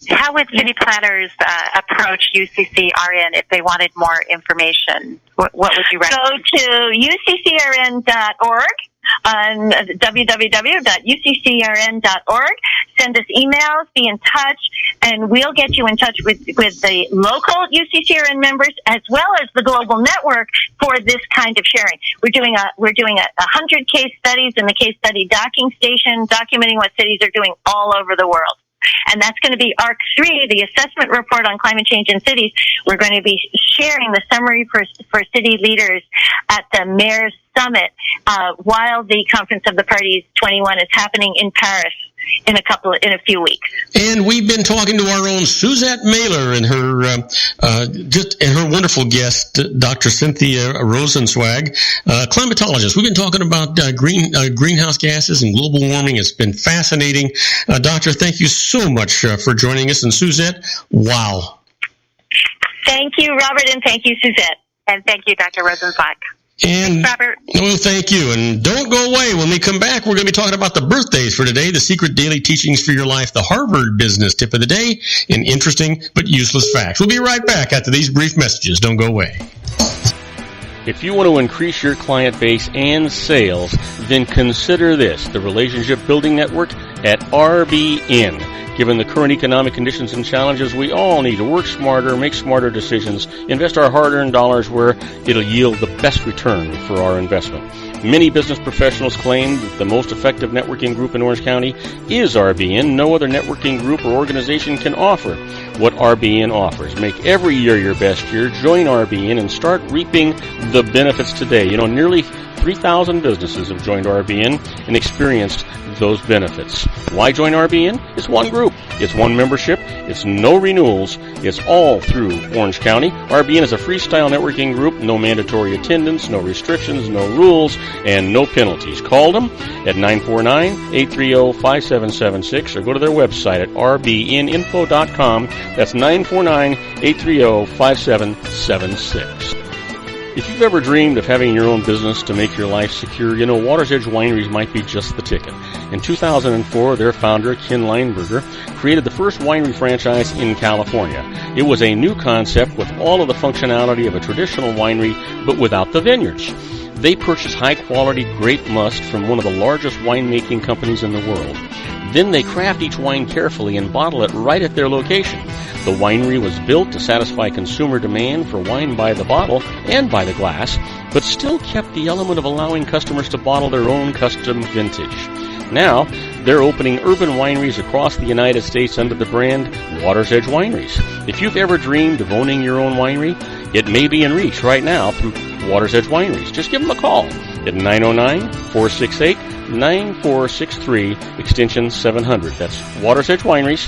How would city planners approach UCCRN if they wanted more information? What would you recommend? Go to uccrn.org. on www.uccrn.org. Send us emails, be in touch, and we'll get you in touch with the local UCCRN members as well as the global network for this kind of sharing. We're doing 100 case studies in the case study docking station, documenting what cities are doing all over the world. And that's going to be ARC 3, the assessment report on climate change in cities. We're going to be sharing the summary for city leaders at the Mayor's Summit while the Conference of the Parties 21 is happening in Paris in a few weeks. And we've been talking to our own Suzette Mailer and her wonderful guest, Dr. Cynthia Rosenzweig, climatologist. We've been talking about greenhouse gases and global warming. It's been fascinating. Doctor, thank you so much for joining us. And Suzette, wow. Thank you, Robert, and thank you, Suzette. And thank you, Dr. Rosenzweig. And, thanks, Robert. Well, thank you. And don't go away. When we come back, we're going to be talking about the birthdays for today, the secret daily teachings for your life, the Harvard business tip of the day, and interesting but useless facts. We'll be right back after these brief messages. Don't go away. If you want to increase your client base and sales, then consider this, the Relationship Building Network at RBN. Given the current economic conditions and challenges, we all need to work smarter, make smarter decisions, invest our hard-earned dollars where it'll yield the best return for our investment. Many business professionals claim that the most effective networking group in Orange County is RBN. No other networking group or organization can offer what RBN offers. Make every year your best year. Join RBN and start reaping the benefits today. Nearly 3,000 businesses have joined RBN and experienced those benefits. Why join RBN? It's one group. It's one membership. It's no renewals. It's all through Orange County. RBN is a freestyle networking group. No mandatory attendance, no restrictions, no rules, and no penalties. Call them at 949-830-5776 or go to their website at rbninfo.com. That's 949-830-5776. If you've ever dreamed of having your own business to make your life secure, you know Water's Edge Wineries might be just the ticket. In 2004, their founder, Ken Lineberger, created the first winery franchise in California. It was a new concept with all of the functionality of a traditional winery, but without the vineyards. They purchase high-quality grape must from one of the largest winemaking companies in the world. Then they craft each wine carefully and bottle it right at their location. The winery was built to satisfy consumer demand for wine by the bottle and by the glass, but still kept the element of allowing customers to bottle their own custom vintage. Now, they're opening urban wineries across the United States under the brand Water's Edge Wineries. If you've ever dreamed of owning your own winery, it may be in reach right now through Water's Edge Wineries. Just give them a call at 909-468-9463, extension 700. That's Water's Edge Wineries,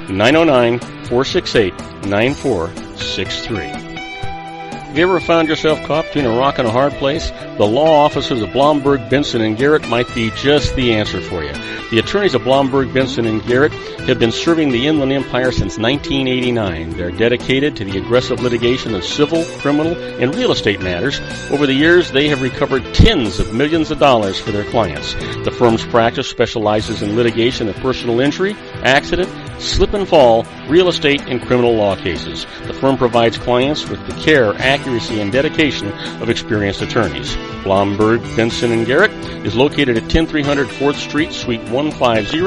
909-468-9463. Have you ever found yourself caught between a rock and a hard place? The law offices of Blomberg, Benson, and Garrett might be just the answer for you. The attorneys of Blomberg, Benson, and Garrett have been serving the Inland Empire since 1989. They're dedicated to the aggressive litigation of civil, criminal, and real estate matters. Over the years, they have recovered tens of millions of dollars for their clients. The firm's practice specializes in litigation of personal injury, accident, slip and fall, real estate, and criminal law cases. The firm provides clients with the care, accuracy, and dedication of experienced attorneys. Blomberg, Benson, and Garrett is located at 10300 4th Street, Suite 150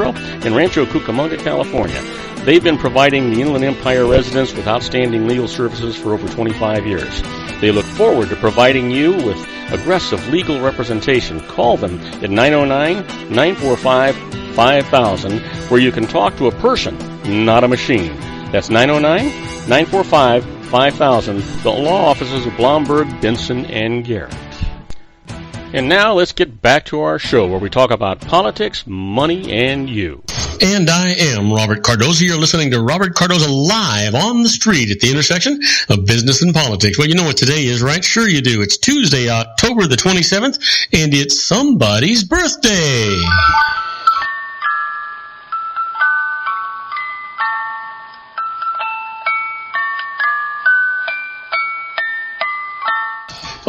in Rancho Cucamonga, California. They've been providing the Inland Empire residents with outstanding legal services for over 25 years. They look forward to providing you with aggressive legal representation. Call them at 909-945-5000, where you can talk to a person, not a machine. That's 909-945-5000, the law offices of Blomberg, Benson, and Garrett. And now let's get back to our show where we talk about politics, money, and you. And I am Robert Cardoza. You're listening to Robert Cardoza live on the street at the intersection of business and politics. Well, you know what today is, right? Sure you do. It's Tuesday, October the 27th, and it's somebody's birthday.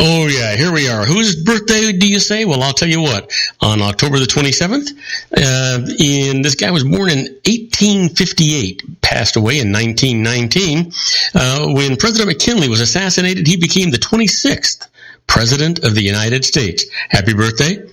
Oh, yeah, here we are. Whose birthday do you say? Well, I'll tell you what. On October the 27th, this guy was born in 1858, passed away in 1919. When President McKinley was assassinated, he became the 26th President of the United States. Happy birthday,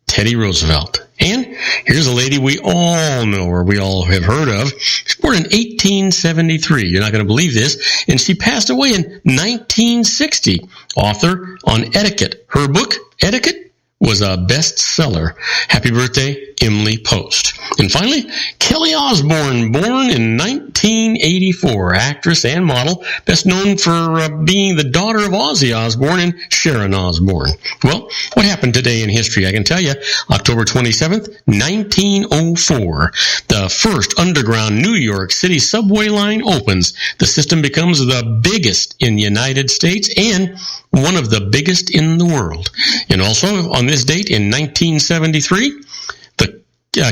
Teddy Roosevelt. And here's a lady we all know, or we all have heard of. She was born in 1873. You're not going to believe this. And she passed away in 1960. Author on etiquette. Her book, Etiquette, was a bestseller. Happy birthday, Emily Post. And finally, Kelly Osbourne, born in 1984, actress and model, best known for being the daughter of Ozzy Osbourne and Sharon Osbourne. Well, what happened today in history? I can tell you, October 27th, 1904, the first underground New York City subway line opens. The system becomes the biggest in the United States and one of the biggest in the world. And also on this date in 1973, the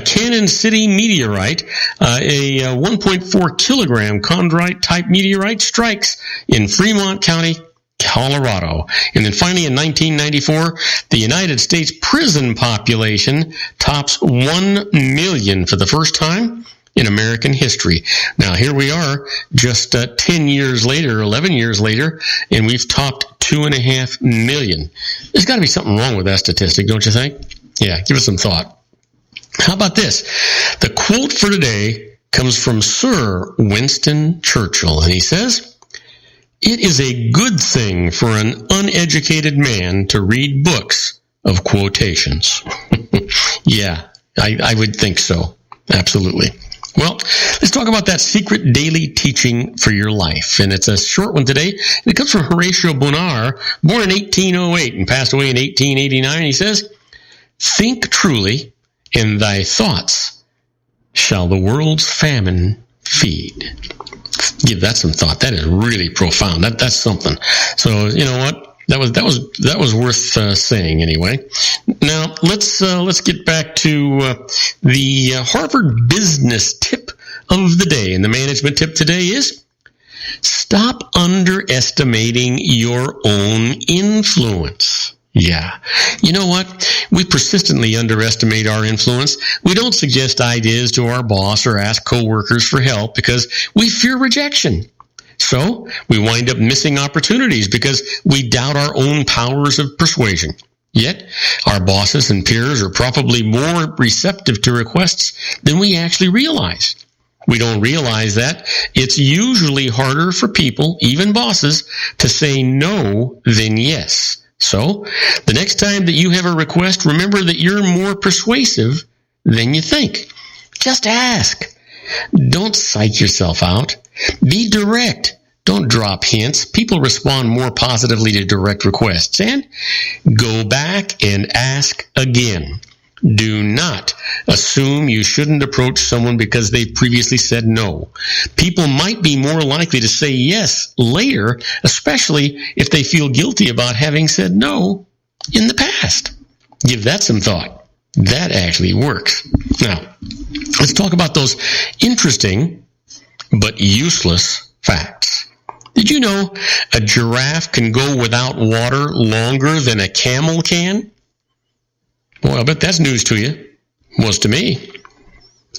Cannon City meteorite, a 1.4 kilogram chondrite type meteorite, strikes in Fremont County, Colorado. And then finally in 1994, the United States prison population tops 1 million for the first time in American history. Now, here we are just 10 years later, 11 years later, and we've topped 2.5 million. There's got to be something wrong with that statistic, don't you think? Yeah, give it some thought. How about this? The quote for today comes from Sir Winston Churchill, and he says, "It is a good thing for an uneducated man to read books of quotations." Yeah, I would think so. Absolutely. Well, let's talk about that secret daily teaching for your life. And it's a short one today. It comes from Horatio Bonar, born in 1808 and passed away in 1889. He says, "Think truly, and thy thoughts shall the world's famine feed." Give that some thought. That is really profound. That's something. So, you know what? That was worth saying anyway. Now let's get back to the Harvard business tip of the day, and the management tip today is stop underestimating your own influence. Yeah. You know what? We persistently underestimate our influence. We don't suggest ideas to our boss or ask coworkers for help because we fear rejection. So we wind up missing opportunities because we doubt our own powers of persuasion. Yet, our bosses and peers are probably more receptive to requests than we actually realize. We don't realize that it's usually harder for people, even bosses, to say no than yes. So, the next time that you have a request, remember that you're more persuasive than you think. Just ask. Don't psych yourself out. Be direct. Don't drop hints. People respond more positively to direct requests. And go back and ask again. Do not assume you shouldn't approach someone because they've previously said no. People might be more likely to say yes later, especially if they feel guilty about having said no in the past. Give that some thought. That actually works. Now, let's talk about those interesting but useless facts. Did you know a giraffe can go without water longer than a camel can? Well, I bet that's news to you. Was to me.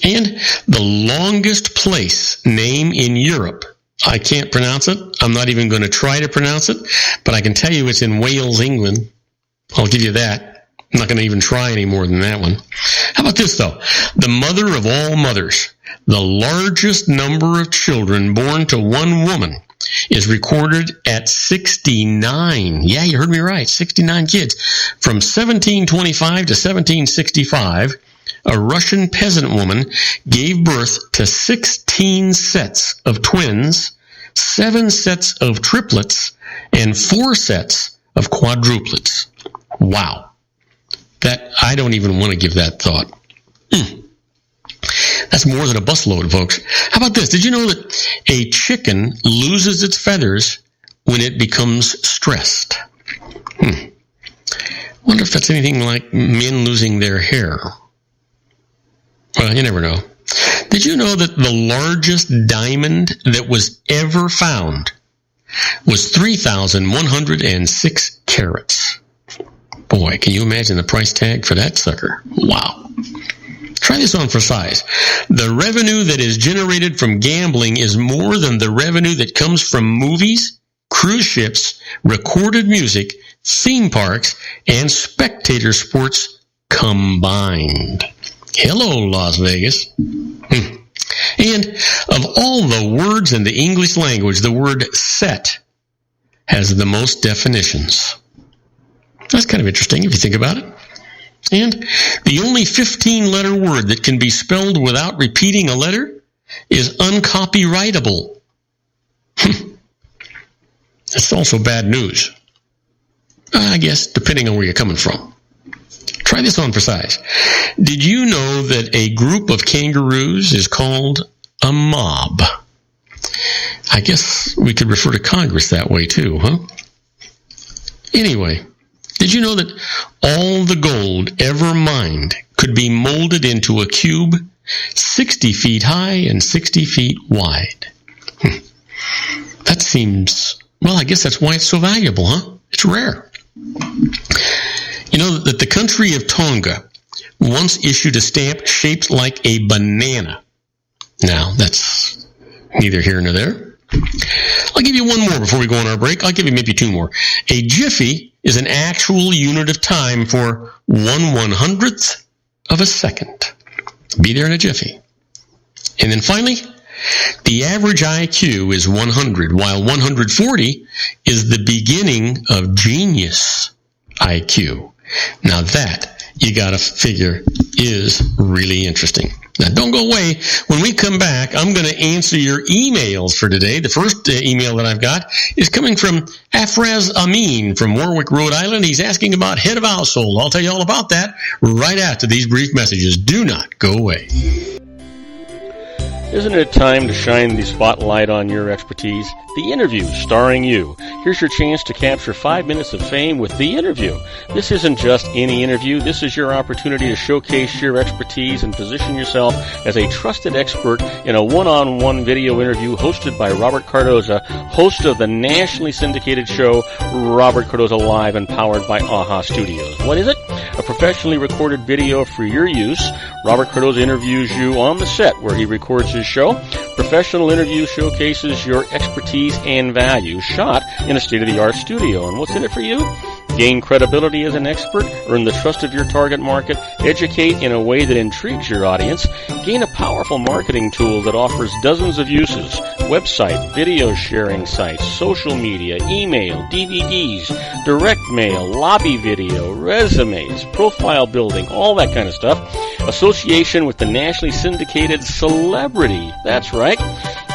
And the longest place name in Europe, I can't pronounce it. I'm not even going to try to pronounce it, but I can tell you it's in Wales, England. I'll give you that. I'm not going to even try any more than that one. How about this, though? The mother of all mothers, the largest number of children born to one woman, is recorded at 69. Yeah, you heard me right. 69 kids. From 1725 to 1765, a Russian peasant woman gave birth to 16 sets of twins, 7 sets of triplets, and 4 sets of quadruplets. Wow. That I don't even want to give that thought. That's more than a busload, folks. How about this? Did you know that a chicken loses its feathers when it becomes stressed? Wonder if that's anything like men losing their hair. Well, you never know. Did you know that the largest diamond that was ever found was 3,106 carats? Boy, can you imagine the price tag for that sucker? Wow. Try this on for size. The revenue that is generated from gambling is more than the revenue that comes from movies, cruise ships, recorded music, theme parks, and spectator sports combined. Hello, Las Vegas. And of all the words in the English language, the word set has the most definitions. That's kind of interesting if you think about it. And the only 15-letter word that can be spelled without repeating a letter is uncopyrightable. That's also bad news. I guess, depending on where you're coming from. Try this on for size. Did you know that a group of kangaroos is called a mob? I guess we could refer to Congress that way too, huh? Anyway, did you know that all the gold ever mined could be molded into a cube 60 feet high and 60 feet wide? That seems, well, I guess that's why it's so valuable, huh? It's rare. You know that the country of Tonga once issued a stamp shaped like a banana. Now, that's neither here nor there. I'll give you one more before we go on our break. I'll give you maybe 2 more. A jiffy is an actual unit of time for 1/100th of a second. Be there in a jiffy. And then finally, the average IQ is 100, while 140 is the beginning of genius IQ. Now that, you got to figure, is really interesting. Now, don't go away. When we come back, I'm going to answer your emails for today. The first email that I've got is coming from Afraz Amin from Warwick, Rhode Island. He's asking about head of household. I'll tell you all about that right after these brief messages. Do not go away. Isn't it time to shine the spotlight on your expertise? The Interview, starring you. Here's your chance to capture 5 minutes of fame with The Interview. This isn't just any interview. This is your opportunity to showcase your expertise and position yourself as a trusted expert in a one-on-one video interview hosted by Robert Cardoza, host of the nationally syndicated show Robert Cardoza Live and powered by AHA Studios. What is it? A professionally recorded video for your use. Robert Cardoza interviews you on the set where he records his show. Professional interview showcases your expertise and value, shot in a state-of-the-art studio. And what's in it for you? Gain credibility as an expert, earn the trust of your target market, educate in a way that intrigues your audience, gain a powerful marketing tool that offers dozens of uses, website, video sharing sites, social media, email, DVDs, direct mail, lobby video, resumes, profile building, all that kind of stuff. Association with the nationally syndicated celebrity. That's right.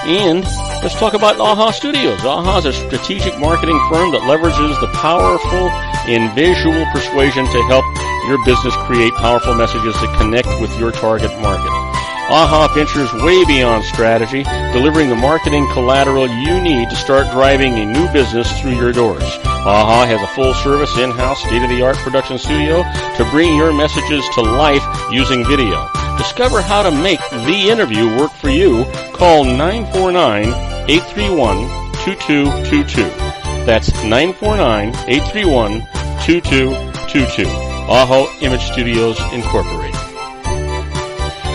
And let's talk about AHA Studios. AHA is a strategic marketing firm that leverages the powerful and visual persuasion to help your business create powerful messages that connect with your target market. AHA ventures way beyond strategy, delivering the marketing collateral you need to start driving a new business through your doors. AHA has a full-service, in-house, state-of-the-art production studio to bring your messages to life using video. Discover how to make The Interview work for you. Call 949-831-2222. That's 949-831-2222. AHA Image Studios, Incorporated.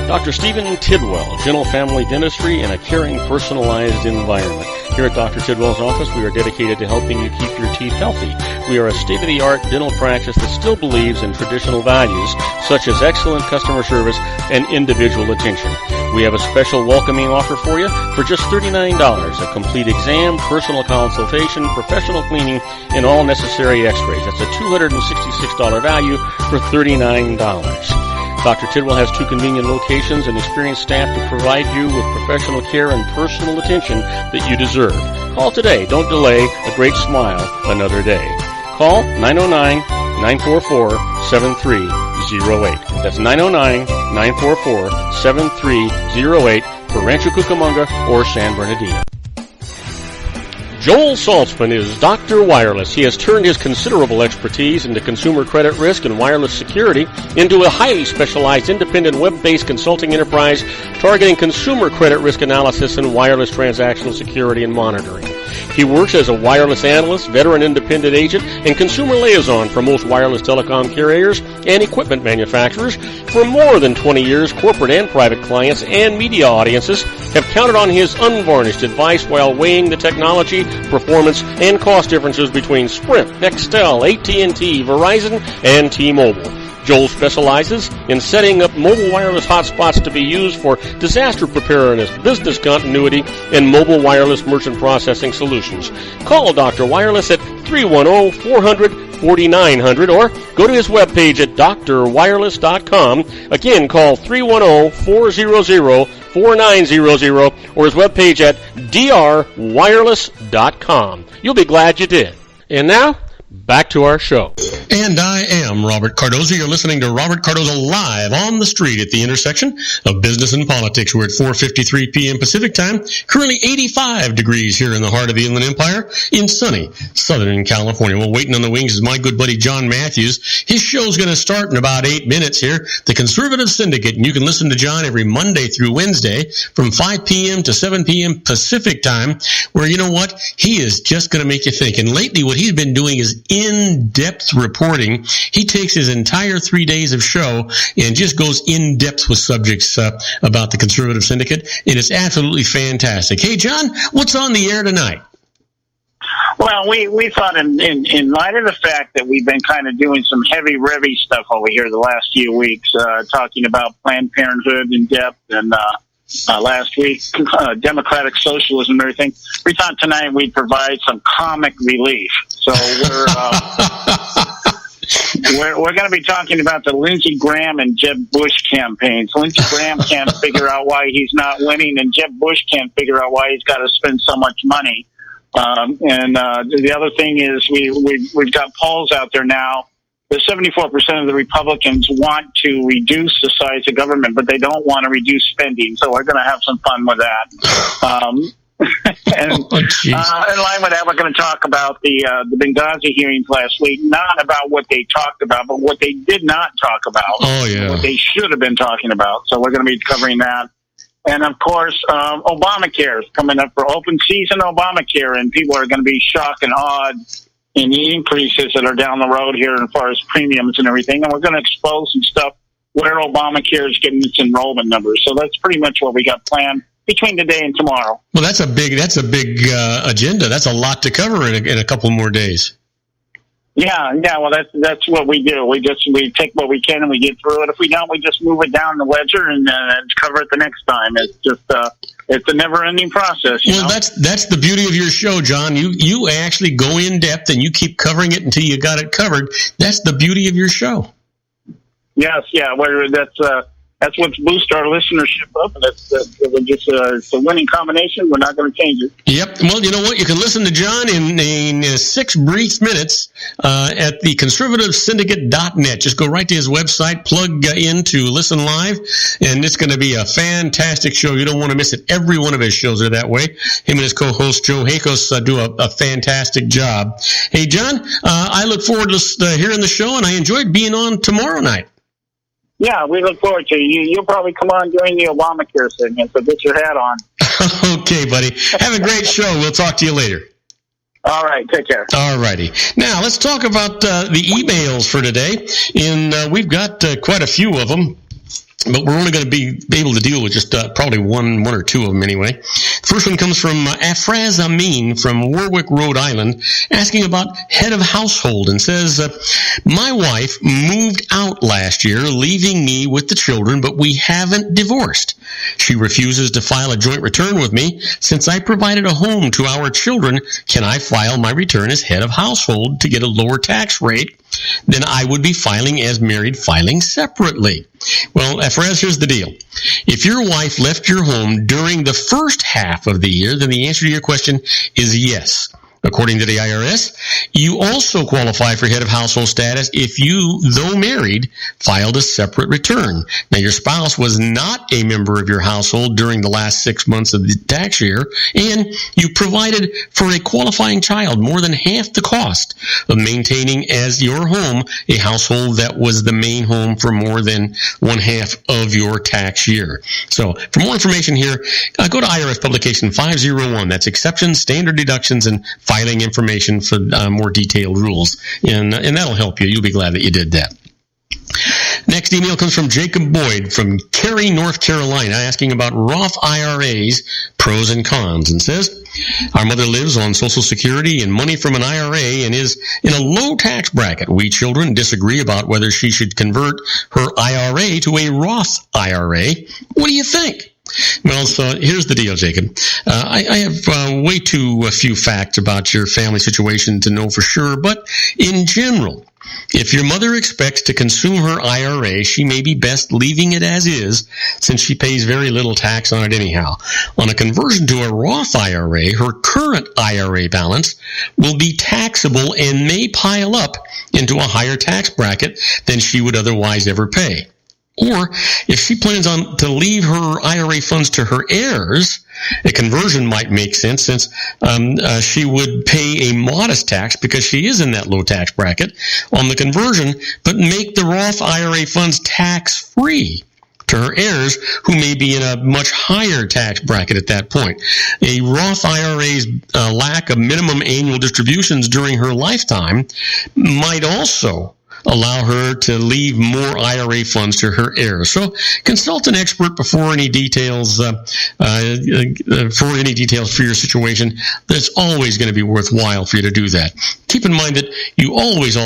Dr. Stephen Tidwell, Gentle Family Dentistry in a caring, personalized environment. Here at Dr. Tidwell's office, we are dedicated to helping you keep your teeth healthy. We are a state-of-the-art dental practice that still believes in traditional values, such as excellent customer service and individual attention. We have a special welcoming offer for you for just $39, a complete exam, personal consultation, professional cleaning, and all necessary x-rays. That's a $266 value for $39. Dr. Tidwell has 2 convenient locations and experienced staff to provide you with professional care and personal attention that you deserve. Call today. Don't delay. A great smile another day. Call 909-944-7308. That's 909-944-7308 for Rancho Cucamonga or San Bernardino. Joel Saltzman is Dr. Wireless. He has turned his considerable expertise into consumer credit risk and wireless security into a highly specialized independent web-based consulting enterprise targeting consumer credit risk analysis and wireless transactional security and monitoring. He works as a wireless analyst, veteran independent agent, and consumer liaison for most wireless telecom carriers and equipment manufacturers. For more than 20 years, corporate and private clients and media audiences have counted on his unvarnished advice while weighing the technology, performance, and cost differences between Sprint, Nextel, AT&T, Verizon, and T-Mobile. Joel specializes in setting up mobile wireless hotspots to be used for disaster preparedness, business continuity, and mobile wireless merchant processing solutions. Call Dr. Wireless at 310-400-4900 or go to his webpage at drwireless.com. Again, call 310-400-4900 or his webpage at drwireless.com. You'll be glad you did. And now, back to our show. And I am Robert Cardoza. You're listening to Robert Cardoza Live on the street at the intersection of business and politics. We're at 4:53 p.m. Pacific time. Currently 85 degrees here in the heart of the Inland Empire in sunny Southern California. Well, waiting on the wings is my good buddy John Matthews. His show's going to start in about 8 minutes here, The Conservative Syndicate. And you can listen to John every Monday through Wednesday from 5 p.m. to 7 p.m. Pacific time, where, you know what, he is just going to make you think. And lately what he's been doing is in-depth reporting. He takes his entire 3 days of show and just goes in-depth with subjects about the Conservative Syndicate, and it's absolutely fantastic. Hey, John, what's on the air tonight? Well, we thought in light of the fact that we've been kind of doing some heavy stuff over here the last few weeks, talking about Planned Parenthood in depth and last week, democratic socialism and everything, we thought tonight we'd provide some comic relief. So we're We're going to be talking about the Lindsey Graham and Jeb Bush campaigns. Lindsey Graham can't figure out why he's not winning, and Jeb Bush can't figure out why he's got to spend so much money. The other thing is we've got polls out there now. The 74% of the Republicans want to reduce the size of government, but they don't want to reduce spending. So we're going to have some fun with that. In line with that, we're going to talk about the Benghazi hearings last week. Not about what they talked about, but what they did not talk about. Oh, yeah. What they should have been talking about. So we're going to be covering that. And, of course, Obamacare is coming up for open season Obamacare, and people are going to be shocked and awed in the increases that are down the road here as far as premiums and everything. And we're going to expose some stuff where Obamacare is getting its enrollment numbers. So that's pretty much what we got planned between today and tomorrow. Well, that's a big agenda. That's a lot to cover in a couple more days. Yeah. Well, that's what we do. We take what we can and we get through it. If we don't, we just move it down the ledger and cover it the next time. It's just it's a never-ending process. Well, that's the beauty of your show, John. You actually go in depth and you keep covering it until you got it covered. That's the beauty of your show. Yes, yeah. That's what's boosted our listenership up, and it's a winning combination. We're not going to change it. Yep. Well, you know what? You can listen to John in 6 brief minutes at the conservativesyndicate.net. Just go right to his website, plug in to listen live, and it's going to be a fantastic show. You don't want to miss it. Every one of his shows are that way. Him and his co-host, Joe Hakos, do a fantastic job. Hey, John, I look forward to hearing the show, and I enjoyed being on tomorrow night. Yeah, we look forward to you. You'll probably come on during the Obamacare segment, so get your hat on. Okay, buddy. Have a great show. We'll talk to you later. All right, take care. All righty. Now, let's talk about the emails for today. We've got quite a few of them, but we're only going to be able to deal with just probably one or two of them anyway. First one comes from Afraz Amin from Warwick, Rhode Island, asking about head of household, and says, my wife moved out last year, leaving me with the children, but we haven't divorced. She refuses to file a joint return with me. Since I provided a home to our children, can I file my return as head of household to get a lower tax rate than I would be filing as married, filing separately? Well, Afraz, here's the deal. If your wife left your home during the first half of the year, then the answer to your question is yes. According to the IRS, you also qualify for head of household status if you, though married, filed a separate return. Now, your spouse was not a member of your household during the last 6 months of the tax year, and you provided for a qualifying child more than half the cost of maintaining as your home a household that was the main home for more than one half of your tax year. So, for more information here, go to IRS Publication 501. That's exceptions, standard deductions, and filing information for more detailed rules, and that'll help you. You'll be glad that you did that. Next email comes from Jacob Boyd from Cary, North Carolina, asking about Roth IRAs, pros and cons, and says, our mother lives on Social Security and money from an IRA and is in a low tax bracket. We children disagree about whether she should convert her IRA to a Roth IRA. What do you think? Well, so here's the deal, Jacob. I have way too few facts about your family situation to know for sure, but in general, if your mother expects to consume her IRA, she may be best leaving it as is, since she pays very little tax on it anyhow. On a conversion to a Roth IRA, her current IRA balance will be taxable and may pile up into a higher tax bracket than she would otherwise ever pay. Or, if she plans on to leave her IRA funds to her heirs, a conversion might make sense, since she would pay a modest tax because she is in that low tax bracket on the conversion, but make the Roth IRA funds tax-free to her heirs, who may be in a much higher tax bracket at that point. A Roth IRA's lack of minimum annual distributions during her lifetime might also allow her to leave more IRA funds to her heirs. So consult an expert before any details for your situation. It's always going to be worthwhile for you to do that. Keep in mind that you always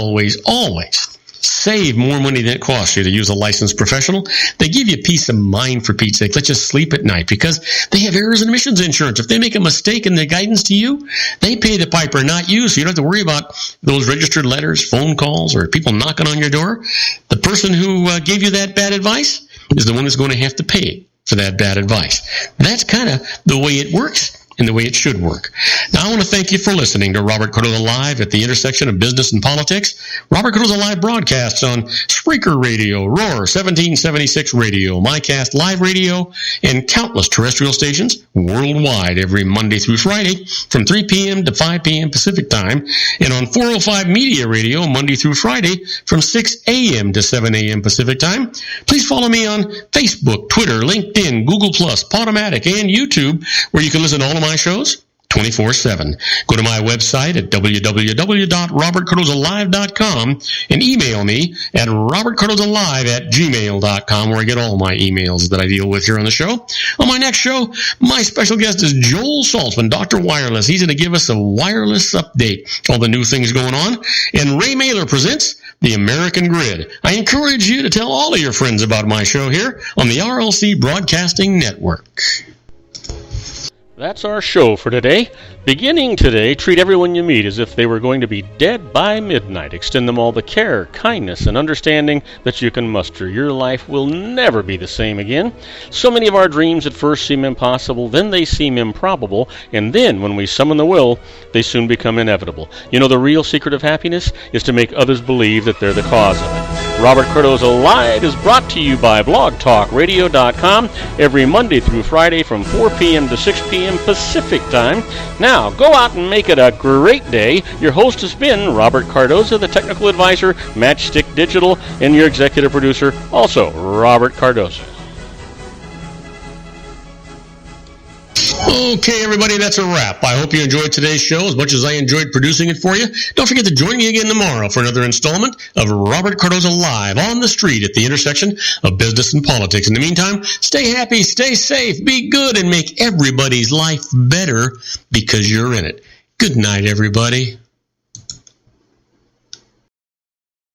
save more money than it costs you to use a licensed professional. They give you peace of mind, for Pete's sake. Let you sleep at night because they have errors and omissions insurance. If they make a mistake in their guidance to you, they pay the piper, not you, so you don't have to worry about those registered letters, phone calls, or people knocking on your door. The person who gave you that bad advice is the one that's going to have to pay for that bad advice. That's kind of the way it works and the way it should work. Now, I want to thank you for listening to Robert Cardoza Live at the intersection of business and politics. Robert Cardoza Live broadcasts on Spreaker Radio, Roar, 1776 Radio, MyCast Live Radio, and countless terrestrial stations worldwide every Monday through Friday from 3 p.m. to 5 p.m. Pacific Time, and on 405 Media Radio Monday through Friday from 6 a.m. to 7 a.m. Pacific Time. Please follow me on Facebook, Twitter, LinkedIn, Google+, Podomatic, and YouTube, where you can listen to all of my shows 24/7. Go to my website at www.robertcardozalive.com and email me at robertcardozalive@gmail.com, where I get all my emails that I deal with here on the show. On my next show, my special guest is Joel Saltzman, Dr. Wireless. He's going to give us a wireless update, all the new things going on. And Ray Mailer presents The American Grid. I encourage you to tell all of your friends about my show here on the RLC Broadcasting Network. That's our show for today. Beginning today, treat everyone you meet as if they were going to be dead by midnight. Extend them all the care, kindness, and understanding that you can muster. Your life will never be the same again. So many of our dreams at first seem impossible, then they seem improbable, and then when we summon the will, they soon become inevitable. You know, the real secret of happiness is to make others believe that they're the cause of it. Robert Cardoza Live is brought to you by blogtalkradio.com every Monday through Friday from 4 p.m. to 6 p.m. Pacific Time. Now, go out and make it a great day. Your host has been Robert Cardoza, the technical advisor, Matchstick Digital, and your executive producer, also Robert Cardoza. Okay, everybody, that's a wrap. I hope you enjoyed today's show as much as I enjoyed producing it for you. Don't forget to join me again tomorrow for another installment of Robert Cardoza Live on the street at the intersection of business and politics. In the meantime, stay happy, stay safe, be good, and make everybody's life better because you're in it. Good night, everybody.